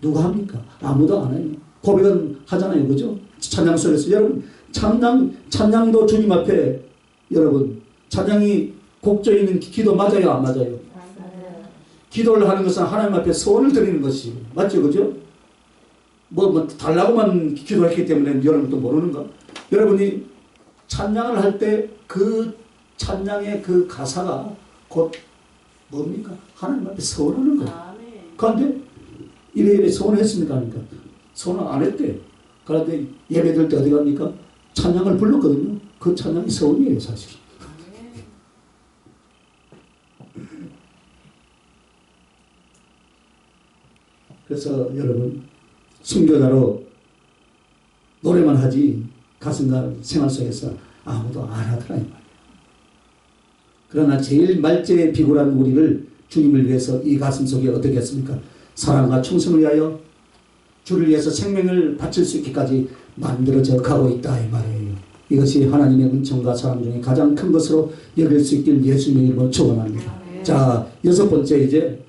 누가 합니까? 아무도 안 해요. 고백은 하잖아요. 그죠? 찬양 속에서. 여러분 찬양도 주님 앞에 여러분 찬양이 곡조에 있는 기도 맞아요? 안 맞아요? 기도를 하는 것은 하나님 앞에 소원을 드리는 것이 맞죠? 그죠? 뭐 달라고만 기도했기 때문에 여러분도 모르는가? 여러분이 찬양을 할 때 그 찬양의 그 가사가 곧 뭡니까? 하나님 앞에 소원하는 거예요. 그런데 이래 소원했습니까? 하니까 소원 안 했대. 그런데 예배될 때 어디 갑니까? 찬양을 불렀거든요. 그 찬양이 소원이에요, 사실. 그래서 여러분 순교자로 노래만 하지 가슴과 생활 속에서 아무도 안 하더라 이 말이에요. 그러나 제일 말제에 비굴한 우리를 주님을 위해서 이 가슴 속에 어떻게 했습니까? 사랑과 충성을 위하여 주를 위해서 생명을 바칠 수 있기까지 만들어져 가고 있다 이 말이에요. 이것이 하나님의 은총과 사랑 중에 가장 큰 것으로 여길 수 있길 예수님의 이름으로 축원합니다. 자, 여섯 번째 이제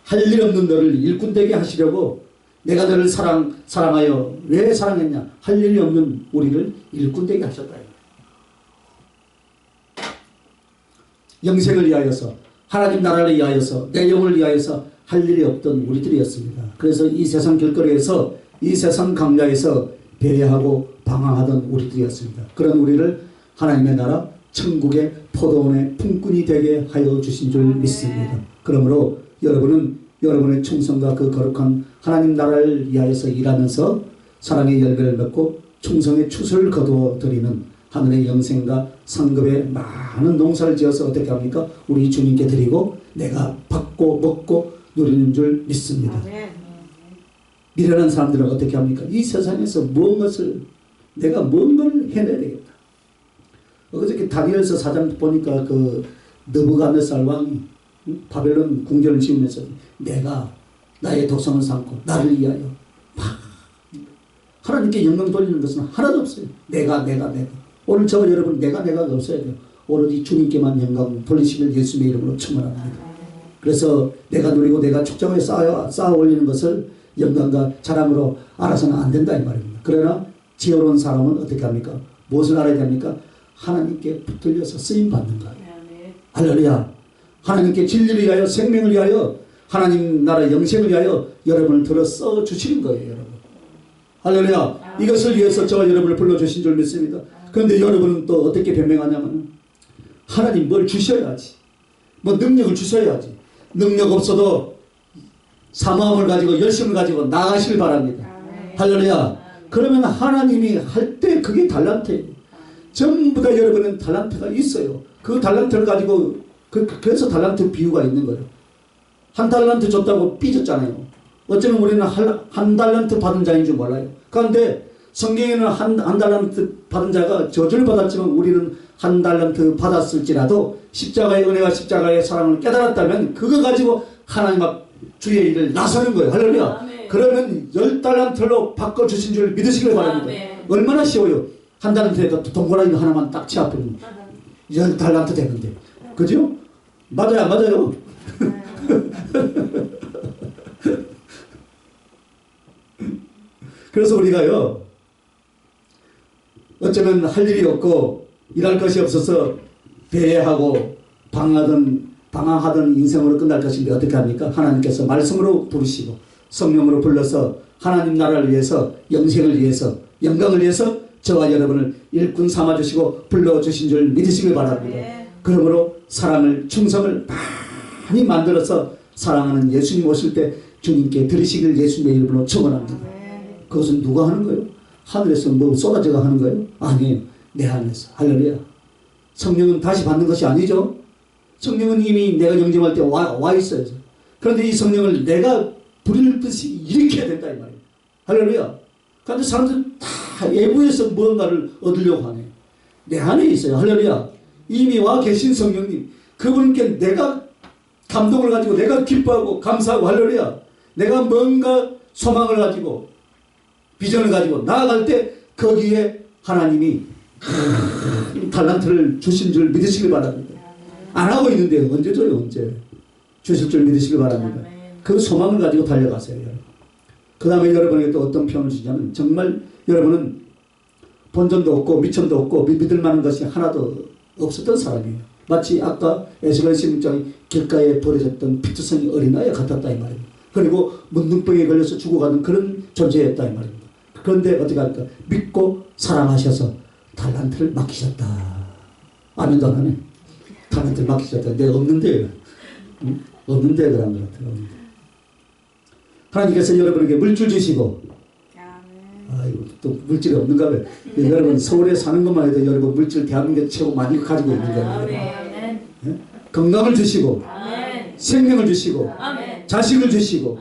할 일 없는 너를 일꾼 되게 하시려고 내가 너를 사랑하여 왜 사랑했냐? 할 일이 없는 우리를 일꾼 되게 하셨다. 영생을 위하여서 하나님 나라를 위하여서 내 영을 위하여서 할 일이 없던 우리들이었습니다. 그래서 이 세상 길거리에서 이 세상 강야에서 배회하고 방황하던 우리들이었습니다. 그런 우리를 하나님의 나라 천국의 포도원의 품꾼이 되게 하여 주신 줄 믿습니다. 그러므로 여러분은 여러분의 충성과 그 거룩한 하나님 나라를 위하여서 일하면서 사랑의 열매를 맺고 충성의 추수를 거두어 드리는 하늘의 영생과 상급의 많은 농사를 지어서 어떻게 합니까? 우리 주님께 드리고 내가 받고 먹고 누리는 줄 믿습니다. 미련한 사람들은 어떻게 합니까? 이 세상에서 내가 뭔가를 해내야 되겠다. 어저께 다니엘서 4장 보니까 그 느부갓네살 왕이 바벨론 궁전을 지으면서 내가 나의 도성을 삼고 나를 위하여 막 하나님께 영광 돌리는 것은 하나도 없어요. 내가 오늘 저 여러분 내가 없어야 돼요. 오로지 주님께만 영광 돌리시길 예수님의 이름으로 축원합니다. 그래서 내가 누리고 내가 축적에 쌓아 올리는 것을 영광과 자랑으로 알아서는 안 된다 이 말입니다. 그러나 지혜로운 사람은 어떻게 합니까? 무엇을 알아야 됩니까? 하나님께 붙들려서 쓰임 받는 거예요. 할렐루야. 하나님께 진리를 위하여 생명을 위하여 하나님 나라 영생을 위하여 여러분을 들어 써 주시는 거예요. 여러분. 할렐루야. 이것을 위해서 저와 여러분을 불러주신 줄 믿습니다. 그런데 여러분은 또 어떻게 변명하냐면 하나님 뭘 주셔야지. 뭐 능력을 주셔야지. 능력 없어도 사모함을 가지고 열심을 가지고 나가시길 바랍니다. 할렐루야. 그러면 하나님이 할 때 그게 달란트예요. 전부 다 여러분은 달란트가 있어요. 그 달란트를 가지고 그래서 달란트 비유가 있는 거예요. 한 달란트 줬다고 삐졌잖아요. 어쩌면 우리는 한 달란트 받은 자인 줄 몰라요. 그런데 성경에는 한 달란트 받은 자가 저주를 받았지만 우리는 한 달란트 받았을지라도 십자가의 은혜와 십자가의 사랑을 깨달았다면 그거 가지고 하나님 앞 주의 일을 나서는 거예요. 할렐루야. 아멘. 그러면 10달란트로 바꿔주신 줄 믿으시길 바랍니다. 아멘. 얼마나 쉬워요. 한 달란트에다 동그라미 하나만 딱 치아버리면 10달란트 되는데. 그죠? 맞아요, 안 맞아요? 그래서 우리가요, 어쩌면 할 일이 없고 일할 것이 없어서 배회하고 방황하던 인생으로 끝날 것인데 어떻게 합니까? 하나님께서 말씀으로 부르시고 성령으로 불러서 하나님 나라를 위해서 영생을 위해서 영광을 위해서 저와 여러분을 일꾼 삼아주시고 불러주신 줄 믿으시길 바랍니다. 그러므로 사랑을 충성을 많이 만들어서 사랑하는 예수님 오실 때 주님께 들으시길 예수님의 이름으로 축원합니다. 그것은 누가 하는 거예요? 하늘에서 뭐 쏟아져가 하는 거예요? 아니에요. 내 안에서. 할렐루야. 성령은 다시 받는 것이 아니죠. 성령은 이미 내가 영접할 때 와 있어요. 그런데 이 성령을 내가 부릴 듯이 일으켜야 된다 이 말이에요. 할렐루야. 그런데 사람들은 다 외부에서 무언가를 얻으려고 하네. 내 안에 있어요. 할렐루야. 이미 와 계신 성령님, 그분께 내가 감동을 가지고 내가 기뻐하고 감사하고 할렐루야. 내가 뭔가 소망을 가지고 비전을 가지고 나아갈 때 거기에 하나님이 달란트를 주신 줄 믿으시길 바랍니다. 안 하고 있는데 언제 줘요? 언제 주실 줄 믿으시길 바랍니다. 그 소망을 가지고 달려가세요. 그 다음에 여러분에게 또 어떤 표현을 주냐면 정말 여러분은 본전도 없고 미천도 없고 믿을 만한 것이 하나도 없었던 사람이에요. 마치 아까 에스겔 16장이 길가에 버려졌던 피투성이 어린아이와 같았다 이 말입니다. 그리고 문둥병에 걸려서 죽어가는 그런 존재였다 이 말입니다. 그런데 어떻게 할까? 믿고 사랑하셔서 달란트를 맡기셨다. 아멘도 안 하네. 달란트를 맡기셨다. 내가 없는데 없는데 그런 것 같아요. 하나님께서 여러분에게 물질 주시고, 아이고 또 물질이 없는가 봐요. 여러분 서울에 사는 것만 해도 여러분 물질 대한민국에 최고 많이 가지고 있는 거예요. 네? 건강을 주시고, 생명을 주시고, 자식을 주시고,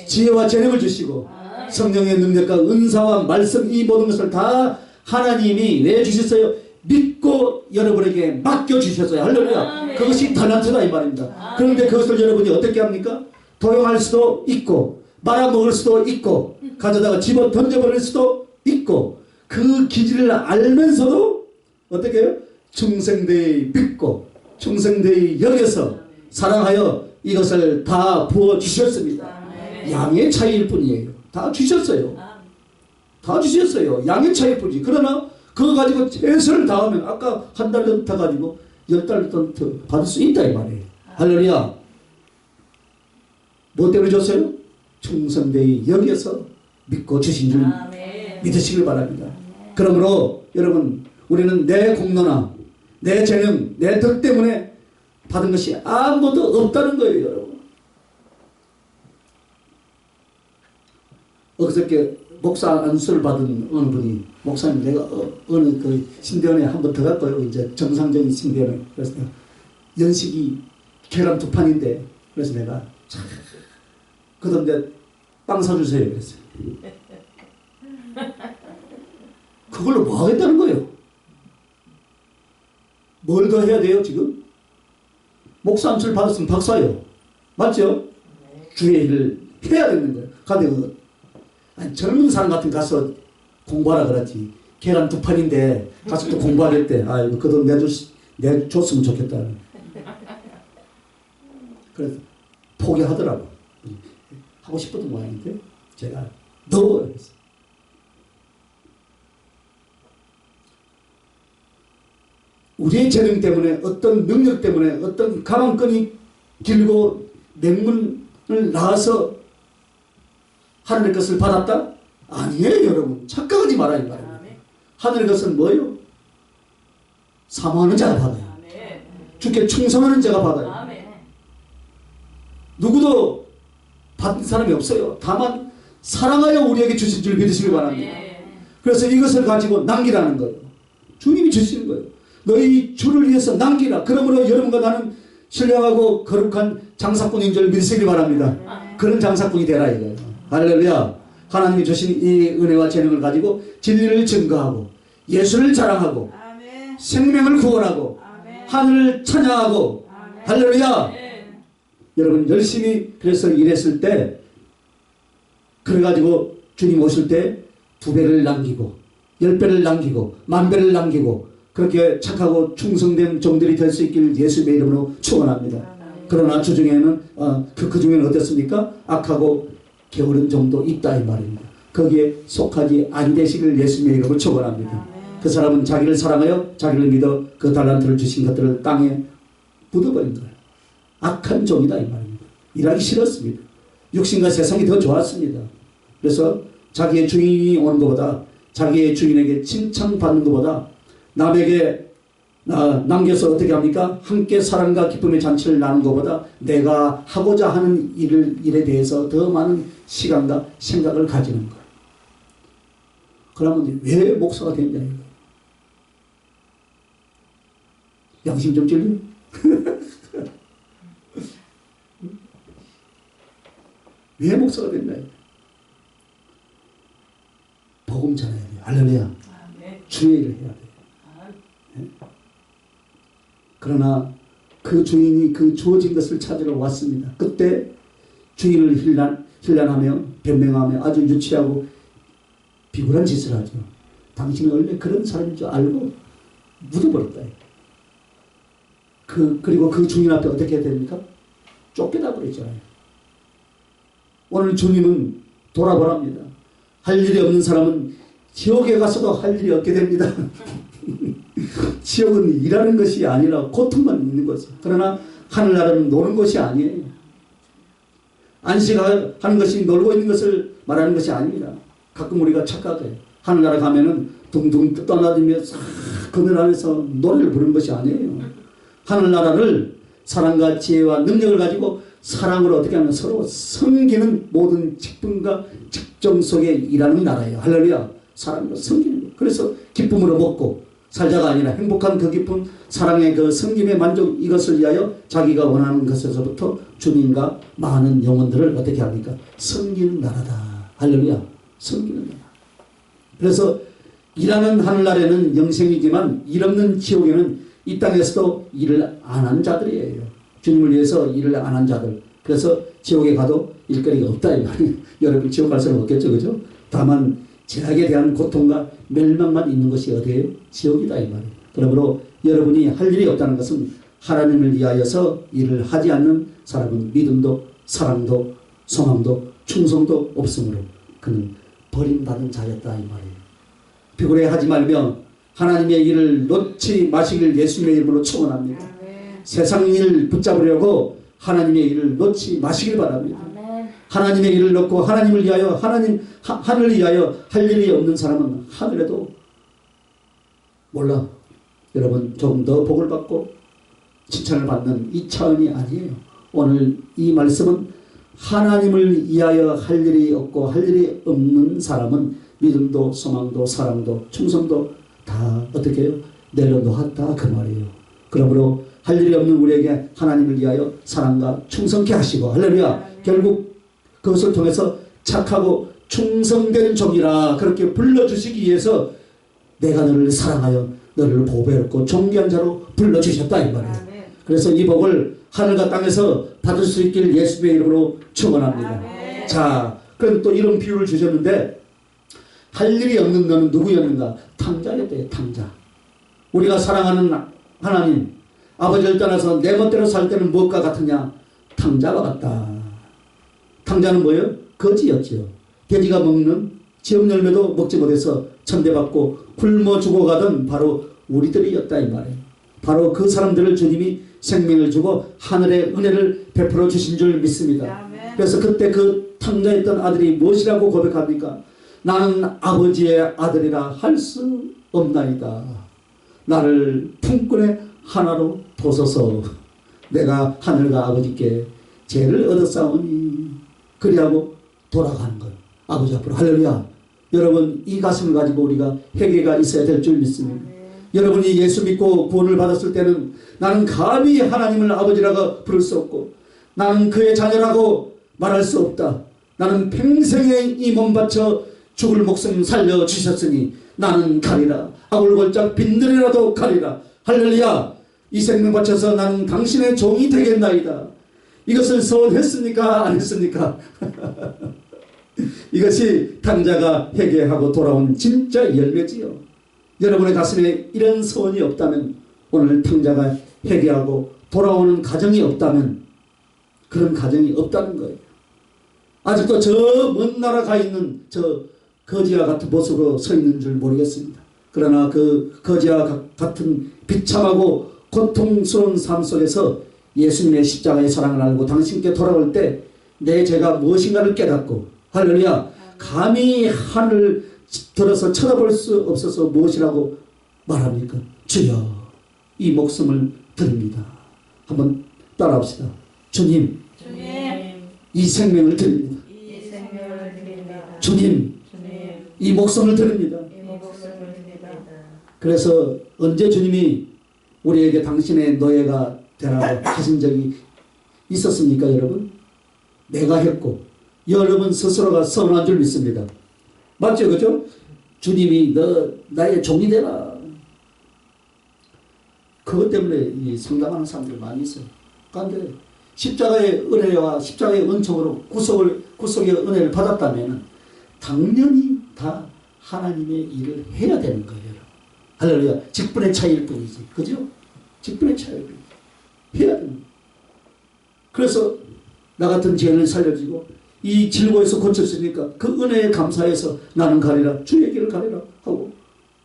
지혜와 재능을 주시고, 성령의 능력과 은사와 말씀 이 모든 것을 다 하나님이 왜 주셨어요? 믿고 여러분에게 맡겨주셨어요. 할렐루야. 그것이 달란트다 이 말입니다. 그런데 그것을 여러분이 어떻게 합니까? 도용할 수도 있고 말아먹을 수도 있고 가져다가 집어 던져버릴 수도 있고 그 기질을 알면서도 어떻게 해요? 충성되이 믿고 충성되이 여겨서 사랑하여 이것을 다 부어주셨습니다. 양의 차이일 뿐이에요. 다 주셨어요. 다 주셨어요. 양의 차이일 뿐이지. 그러나 그거 가지고 최선을 다하면 아까 한 달 더 가지고 10달 더 받을 수 있다 이 말이에요. 할렐루야. 뭐 때문에 줬어요? 충성되이 여겨서 믿고 주신 줄 믿으시길 바랍니다. 그러므로 여러분 우리는 내 공로나 내 재능, 내 덕 때문에 받은 것이 아무것도 없다는 거예요. 여러분. 어저께 목사 안수를 받은 어느 분이 목사님 내가 어느 그 신대원에 한 번 더 갔고요. 이제 정상적인 신대원에. 그래서 내가 연식이 계란 2판인데 그래서 내가 그런데 빵 사주세요 그랬어요. 그걸로 뭐 하겠다는 거예요? 뭘 더 해야 돼요 지금? 목사 안수를 받았으면 박사예요. 맞죠? 주의 일을 해야 되는 거예요. 근데 아니, 젊은 사람 같은 가서 공부하라 그러지. 계란 2판인데 가서 또 공부하랬대. 아이고 그 돈 내줬으면 좋겠다. 그래서 포기하더라고. 하고 싶었던 모양인데 제가 너 그랬어요. 우리의 재능 때문에 어떤 능력 때문에 어떤 가방끈이 길고 맹문을 낳아서 하늘의 것을 받았다? 아니에요 여러분. 착각하지 말아야 말입니다. 하늘의 것은 뭐예요? 사모하는 자가 받아요. 주께 충성하는 자가 받아요. 누구도 받은 사람이 없어요. 다만 사랑하여 우리에게 주신 줄 믿으시기 바랍니다. 그래서 이것을 가지고 남기라는 거예요. 주님이 주시는 거예요. 너희 주를 위해서 남기라. 그러므로 여러분과 나는 신령하고 거룩한 장사꾼인 줄 믿으시기 바랍니다. 그런 장사꾼이 되라 이거예요. 할렐루야. 하나님이 주신 이 은혜와 재능을 가지고 진리를 증거하고 예수를 자랑하고 생명을 구원하고 하늘을 찬양하고 할렐루야. 여러분 열심히 그래서 일했을 때 그래가지고 주님 오실 때 2배를 남기고 10배를 남기고 10,000배를 남기고 그렇게 착하고 충성된 종들이 될 수 있길 예수의 이름으로 축원합니다. 그러나 주중에는 그 중에는 어떻습니까? 악하고 게으른 종도 있다 이 말입니다. 거기에 속하지 아니 되시길 예수의 이름으로 축원합니다. 그 사람은 자기를 사랑하여 자기를 믿어 그 달란트를 주신 것들을 땅에 묻어버린 거예요. 악한 종이다 이 말입니다. 일하기 싫었습니다. 육신과 세상이 더 좋았습니다. 그래서 자기의 주인이 오는 것보다 자기의 주인에게 칭찬받는 것보다 남에게 남겨서 어떻게 합니까? 함께 사랑과 기쁨의 잔치를 나누는 것보다 내가 하고자 하는 일에 대해서 더 많은 시간과 생각을 가지는 거예요. 그러면 왜 목사가 됐냐 이거예요. 양심 좀 찔려? 왜 목사가 됐냐 이거예요. 복음 전해야 돼요. 할렐루야. 주의 일을 해야 돼요. 그러나 그 주인이 그 주어진 것을 찾으러 왔습니다. 그때 주인을 힐난하며 변명하며 아주 유치하고 비굴한 짓을 하죠. 당신은 원래 그런 사람인 줄 알고 묻어버렸다. 그리고 그 주인 앞에 어떻게 해야 됩니까? 쫓겨나 버렸잖아요. 오늘 주님은 돌아보랍니다. 할 일이 없는 사람은 지옥에 가서도 할 일이 없게 됩니다. 지옥은 일하는 것이 아니라 고통만 있는 거죠. 그러나 하늘나라는 노는 것이 아니에요. 안식하는 것이 놀고 있는 것을 말하는 것이 아닙니다. 가끔 우리가 착각해요. 하늘나라 가면은 둥둥 떠나다니며 그늘 안에서 노래를 부르는 것이 아니에요. 하늘나라를 사랑과 지혜와 능력을 가지고 사랑으로 어떻게 하면 서로 섬기는 모든 직분과 직종 속에 일하는 나라예요. 할렐루야. 사랑으로 섬기는 거예요. 그래서 기쁨으로 먹고 살자가 아니라 행복한 그 기쁨, 사랑의 그 섬김의 만족, 이것을 위하여 자기가 원하는 것에서부터 주님과 많은 영혼들을 어떻게 합니까? 섬기는 나라다. 할렐루야. 섬기는 나라. 그래서 일하는 하늘나라에는 영생이지만 일 없는 지옥에는 이 땅에서도 일을 안 한 자들이에요. 주님을 위해서 일을 안 한 자들. 그래서 지옥에 가도 일거리가 없다 이 말이에요. 여러분 지옥 갈 사람 없겠죠, 그죠? 다만 죄악에 대한 고통과 멸망만 있는 것이 어디예요? 지옥이다 이 말이에요. 그러므로 여러분이 할 일이 없다는 것은 하나님을 위하여서 일을 하지 않는 사람은 믿음도 사랑도 소망도 충성도 없으므로 그는 버림받은 자였다 이 말이에요. 비굴해하지 말며 하나님의 일을 놓지 마시길 예수님의 이름으로 축원합니다. 세상 일 붙잡으려고 하나님의 일을 놓지 마시길 바랍니다. 아멘. 하나님의 일을 놓고 하나님을 위하여 하늘을 위하여 할 일이 없는 사람은 하늘에도 몰라. 여러분 조금 더 복을 받고 칭찬을 받는 이 차원이 아니에요. 오늘 이 말씀은 하나님을 위하여 할 일이 없고 할 일이 없는 사람은 믿음도 소망도 사랑도 충성도 다 어떻게 해요? 내려놓았다 그 말이에요. 그러므로 할 일이 없는 우리에게 하나님을 위하여 사랑과 충성케 하시고 할렐루야. 결국 그것을 통해서 착하고 충성된 종이라 그렇게 불러주시기 위해서 내가 너를 사랑하여 너를 보배롭고 존귀한 자로 불러주셨다 이 말이에요. 그래서 이 복을 하늘과 땅에서 받을 수 있길 예수의 이름으로 축원합니다. 자, 그럼 또 이런 비유를 주셨는데 할 일이 없는 너는 누구였는가? 탕자였대요. 탕자. 우리가 사랑하는 하나님 아버지를 떠나서 내 멋대로 살 때는 무엇과 같으냐? 탕자와 같다. 탕자는 뭐예요? 거지였지요. 돼지가 먹는 지업 열매도 먹지 못해서 천대받고 굶어 죽어가던 바로 우리들이었다 이 말이에요. 바로 그 사람들을 주님이 생명을 주고 하늘의 은혜를 베풀어 주신 줄 믿습니다. 그래서 그때 그 탕자였던 아들이 무엇이라고 고백합니까? 나는 아버지의 아들이라 할 수 없나이다. 나를 품꾼의 하나로 보소서. 내가 하늘과 아버지께 죄를 얻었사오니 그리하고 돌아가는 것. 아버지 앞으로 할렐루야. 여러분 이 가슴을 가지고 우리가 회개가 있어야 될 줄 믿습니다. 여러분이 예수 믿고 구원을 받았을 때는 나는 감히 하나님을 아버지라고 부를 수 없고 나는 그의 자녀라고 말할 수 없다. 나는 평생에 이 몸 바쳐 죽을 목숨 살려주셨으니 나는 가리라. 아울골짝 빈들이라도 가리라. 할렐루야. 이 생명 바쳐서 나는 당신의 종이 되겠나이다. 이것을 소원했습니까? 안 했습니까? 이것이 탕자가 회개하고 돌아온 진짜 열매지요. 여러분의 가슴에 이런 소원이 없다면 오늘 탕자가 회개하고 돌아오는 가정이 없다면 그런 가정이 없다는 거예요. 아직도 저 먼 나라 가 있는 저 거지와 같은 모습으로 서 있는 줄 모르겠습니다. 그러나 그 거지와 같은 비참하고 고통스러운 삶 속에서 예수님의 십자가의 사랑을 알고 당신께 돌아올 때 내 죄가 무엇인가를 깨닫고 할렐루야. 감히 하늘 들어서 쳐다볼 수 없어서 무엇이라고 말합니까? 주여 이 목숨을 드립니다. 한번 따라합시다. 주님, 이 생명을 드립니다. 주님, 이 목숨을 드립니다. 그래서 언제 주님이 우리에게 당신의 노예가 되라고 하신 적이 있었습니까 여러분? 내가 했고 여러분 스스로가 선언한 줄 믿습니다. 맞죠? 그죠? 주님이 너 나의 종이 되라. 그것 때문에 이 상담하는 사람들이 많이 있어요. 그런데 십자가의 은혜와 십자가의 은총으로 구속의 은혜를 받았다면 당연히 다 하나님의 일을 해야 되는 거예요. 할렐루야. 직분의 차이일 뿐이지. 그죠? 직분의 차이일 뿐이지. 해야 되는 거예요. 그래서 나 같은 죄인을 살려주고 이 질고에서 고쳤으니까 그 은혜에 감사해서 나는 가리라 주의 길을 가리라 하고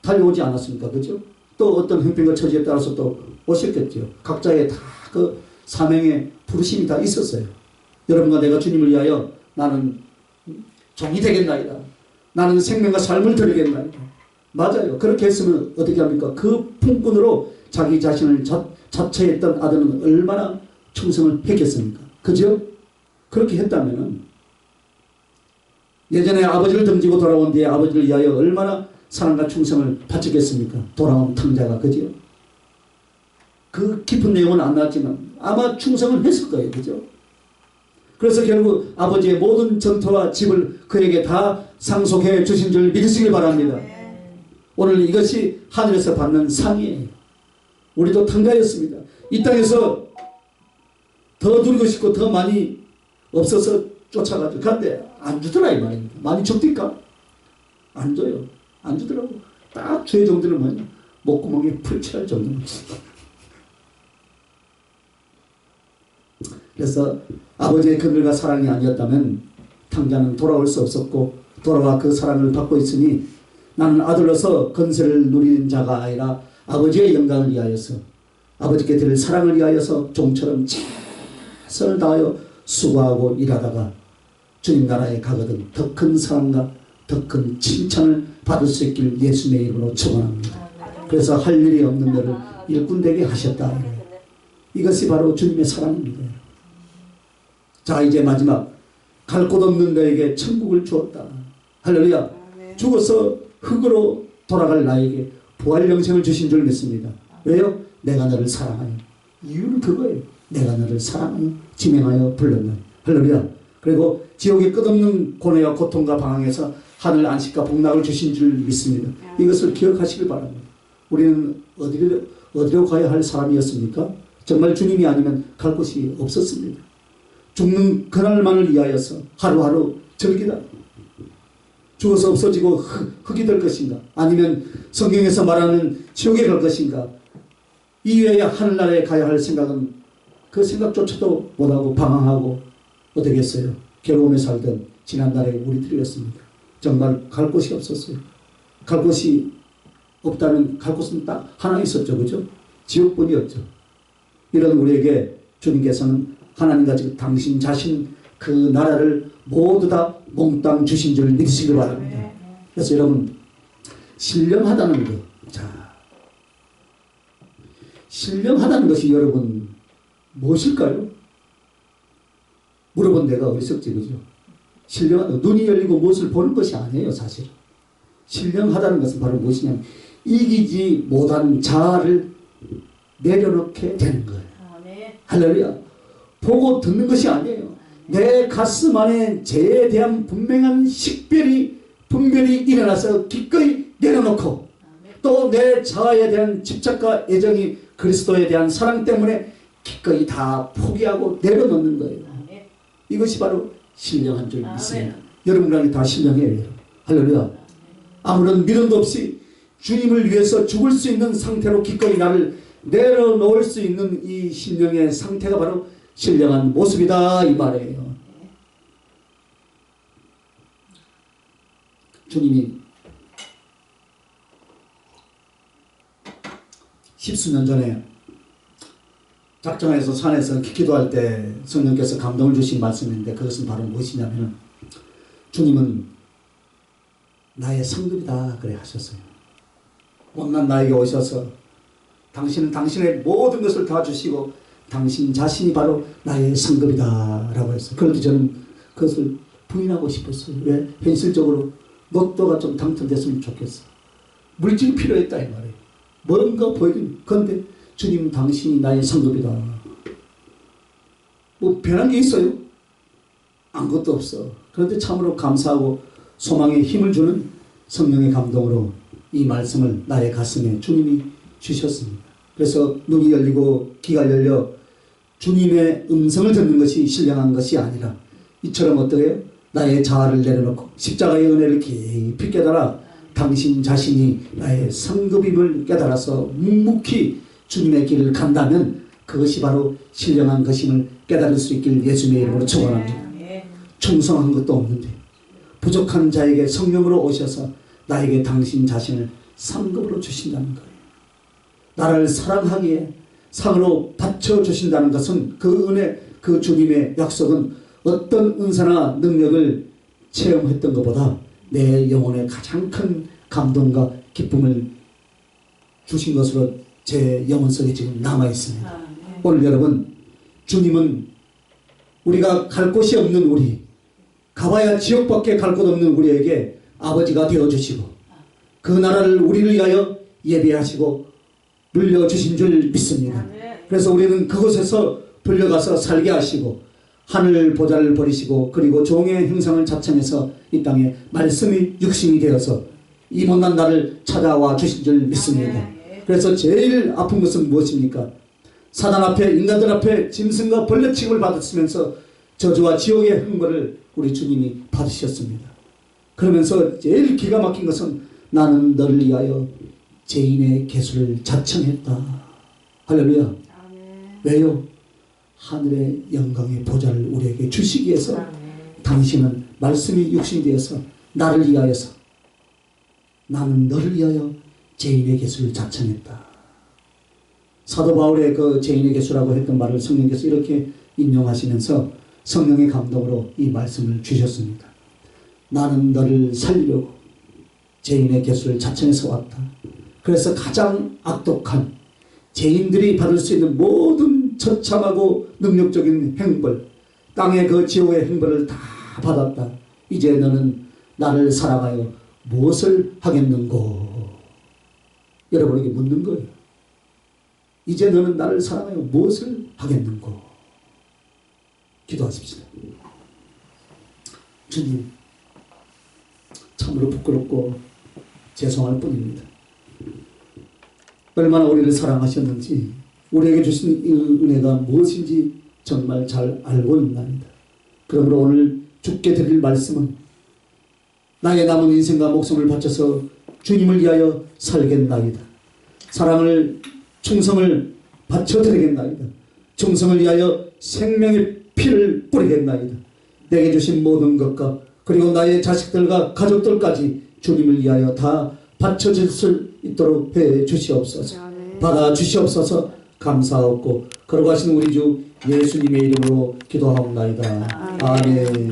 달려오지 않았습니까? 그죠? 또 어떤 형편과 처지에 따라서 또 오셨겠죠. 각자의 다 그 사명의 부르심이 다 있었어요. 여러분과 내가 주님을 위하여 나는 종이 되겠나이다. 나는 생명과 삶을 드리겠나이다. 맞아요. 그렇게 했으면 어떻게 합니까? 그 품꾼으로 자기 자신을 자처했던 아들은 얼마나 충성을 했겠습니까? 그죠? 그렇게 했다면은 예전에 아버지를 등지고 돌아온 뒤에 아버지를 위하여 얼마나 사랑과 충성을 바쳤겠습니까? 돌아온 탕자가. 그죠? 그 깊은 내용은 안 나왔지만 아마 충성을 했을 거예요. 그죠? 그래서 결국 아버지의 모든 전토와 집을 그에게 다 상속해 주신 줄 믿으시길 바랍니다. 오늘 이것이 하늘에서 받는 상이에요. 우리도 탕자였습니다. 이 땅에서 더 누리고 싶고 더 많이 없어서 쫓아가죠. 그런데 안 주더라 이 말입니다. 많이 줍니까? 안 줘요. 안 주더라고. 딱 주의 정도는 뭐냐? 목구멍에 풀칠할 정도는. 그래서 아버지의 그늘과 사랑이 아니었다면 탕자는 돌아올 수 없었고 돌아와 그 사랑을 받고 있으니 나는 아들로서 건세를 누리는 자가 아니라 아버지의 영광을 위하여서 아버지께 드릴 사랑을 위하여서 종처럼 최선을 다하여 수고하고 일하다가 주님 나라에 가거든 더 큰 사랑과 더 큰 칭찬을 받을 수 있길 예수님의 이름으로 축원합니다. 그래서 할 일이 없는 너를 일꾼되게 하셨다. 이것이 바로 주님의 사랑입니다. 자, 이제 마지막 갈 곳 없는 너에게 천국을 주었다. 할렐루야. 죽어서 흙으로 돌아갈 나에게 부활 영생을 주신 줄 믿습니다. 왜요? 내가 너를 사랑하여. 이유는 그거예요. 내가 너를 사랑하여 지명하여 불렀나. 할렐루야. 그리고 지옥의 끝없는 고뇌와 고통과 방황에서 하늘 안식과 복락을 주신 줄 믿습니다. 이것을 기억하시길 바랍니다. 우리는 어디로 가야 할 사람이었습니까? 정말 주님이 아니면 갈 곳이 없었습니다. 죽는 그날만을 위하여서 하루하루 즐기다. 죽어서 없어지고 흙이 될 것인가? 아니면 성경에서 말하는 지옥에 갈 것인가? 이외에 하늘나라에 가야 할 생각은 그 생각조차도 못하고 방황하고 어떻게 했어요? 괴로움에 살던 지난날의 우리들이었습니다. 정말 갈 곳이 없었어요. 갈 곳이 없다면 갈 곳은 딱 하나 있었죠. 그죠? 지옥뿐이었죠. 이런 우리에게 주님께서는 하나님과 당신 자신 그 나라를 모두 다 몽땅 주신 줄 믿으시기 바랍니다. 그래서 여러분 신령하다는 것, 자, 신령하다는 것이 여러분 무엇일까요? 물어본 내가 어리석지, 그죠? 신령하다, 눈이 열리고 무엇을 보는 것이 아니에요. 사실 신령하다는 것은 바로 무엇이냐면 이기지 못한 자아를 내려놓게 되는 거예요. 할렐루야. 보고 듣는 것이 아니에요. 내 가슴 안에 죄에 대한 분명히 일어나서 기꺼이 내려놓고 또 내 자아에 대한 집착과 애정이 그리스도에 대한 사랑 때문에 기꺼이 다 포기하고 내려놓는 거예요. 이것이 바로 신령한 줄 믿습니다. 여러분들이 다 신령해요. 할렐루야. 아무런 미련도 없이 주님을 위해서 죽을 수 있는 상태로 기꺼이 나를 내려놓을 수 있는 이 신령의 상태가 바로 신령한 모습이다 이 말이에요. 주님이 십수년 전에 작정해서 산에서 기도할 때 성령께서 감동을 주신 말씀인데 그것은 바로 무엇이냐면 주님은 나의 성급이다 그래 하셨어요. 못난 나에게 오셔서 당신은 당신의 모든 것을 다 주시고 당신 자신이 바로 나의 성급이다 라고 했어요. 그런데 저는 그것을 부인하고 싶었어요. 왜? 현실적으로 로또가 좀 당첨됐으면 좋겠어. 물질이 필요했다 이 말이에요. 뭔가 보이긴. 그런데 주님 당신이 나의 성급이다. 뭐 변한 게 있어요? 아무것도 없어. 그런데 참으로 감사하고 소망에 힘을 주는 성령의 감동으로 이 말씀을 나의 가슴에 주님이 주셨습니다. 그래서 눈이 열리고 귀가 열려 주님의 음성을 듣는 것이 신령한 것이 아니라 이처럼 어떠해요? 나의 자아를 내려놓고 십자가의 은혜를 깊이 깨달아 당신 자신이 나의 상급임을 깨달아서 묵묵히 주님의 길을 간다면 그것이 바로 신령한 것임을 깨달을 수 있길 예수님의 이름으로 축원합니다. 충성한 것도 없는데 부족한 자에게 성령으로 오셔서 나에게 당신 자신을 상급으로 주신다는 거예요. 나를 사랑하기에 상으로 바쳐주신다는 것은 그 은혜, 그 주님의 약속은 어떤 은사나 능력을 체험했던 것보다 내 영혼에 가장 큰 감동과 기쁨을 주신 것으로 제 영혼 속에 지금 남아있습니다. 오늘 여러분, 주님은 우리가 갈 곳이 없는 우리, 가봐야 지옥밖에 갈 곳 없는 우리에게 아버지가 되어주시고 그 나라를 우리를 위하여 예비하시고 물려주신 줄 믿습니다. 그래서 우리는 그곳에서 불려가서 살게 하시고 하늘 보좌를 버리시고 그리고 종의 형상을 자청해서 이 땅에 말씀이 육신이 되어서 이 못난 나를 찾아와 주신 줄 믿습니다. 그래서 제일 아픈 것은 무엇입니까? 사단 앞에 인간들 앞에 짐승과 벌레 취급을 받으시면서 저주와 지옥의 형벌을 우리 주님이 받으셨습니다. 그러면서 제일 기가 막힌 것은 나는 너를 위하여 죄인의 개수를 자청했다. 할렐루야. 아멘. 왜요? 하늘의 영광의 보좌를 우리에게 주시기 위해서 당신은 말씀이 육신이 되어서 나를 위하여서 나는 너를 위하여 죄인의 개수를 자청했다. 사도 바울의 그 죄인의 개수라고 했던 말을 성령께서 이렇게 인용하시면서 성령의 감동으로 이 말씀을 주셨습니다. 나는 너를 살리려고 죄인의 개수를 자청해서 왔다. 그래서 가장 악독한 죄인들이 받을 수 있는 모든 처참하고 능력적인 형벌, 땅의 그 지옥의 형벌을 다 받았다. 이제 너는 나를 사랑하여 무엇을 하겠는고? 여러분에게 묻는 거예요. 이제 너는 나를 사랑하여 무엇을 하겠는고? 기도하십시오. 주님, 참으로 부끄럽고 죄송할 뿐입니다. 얼마나 우리를 사랑하셨는지 우리에게 주신 이 은혜가 무엇인지 정말 잘 알고 있나이다. 그러므로 오늘 주께 드릴 말씀은 나의 남은 인생과 목숨을 바쳐서 주님을 위하여 살겠나이다. 사랑을 충성을 바쳐드리겠나이다. 충성을 위하여 생명의 피를 뿌리겠나이다. 내게 주신 모든 것과 그리고 나의 자식들과 가족들까지 주님을 위하여 다 바쳐질 수 있도록 해 주시옵소서. 받아 주시옵소서. 감사하옵고 거룩하신 우리 주 예수님의 이름으로 기도하옵나이다. 아멘.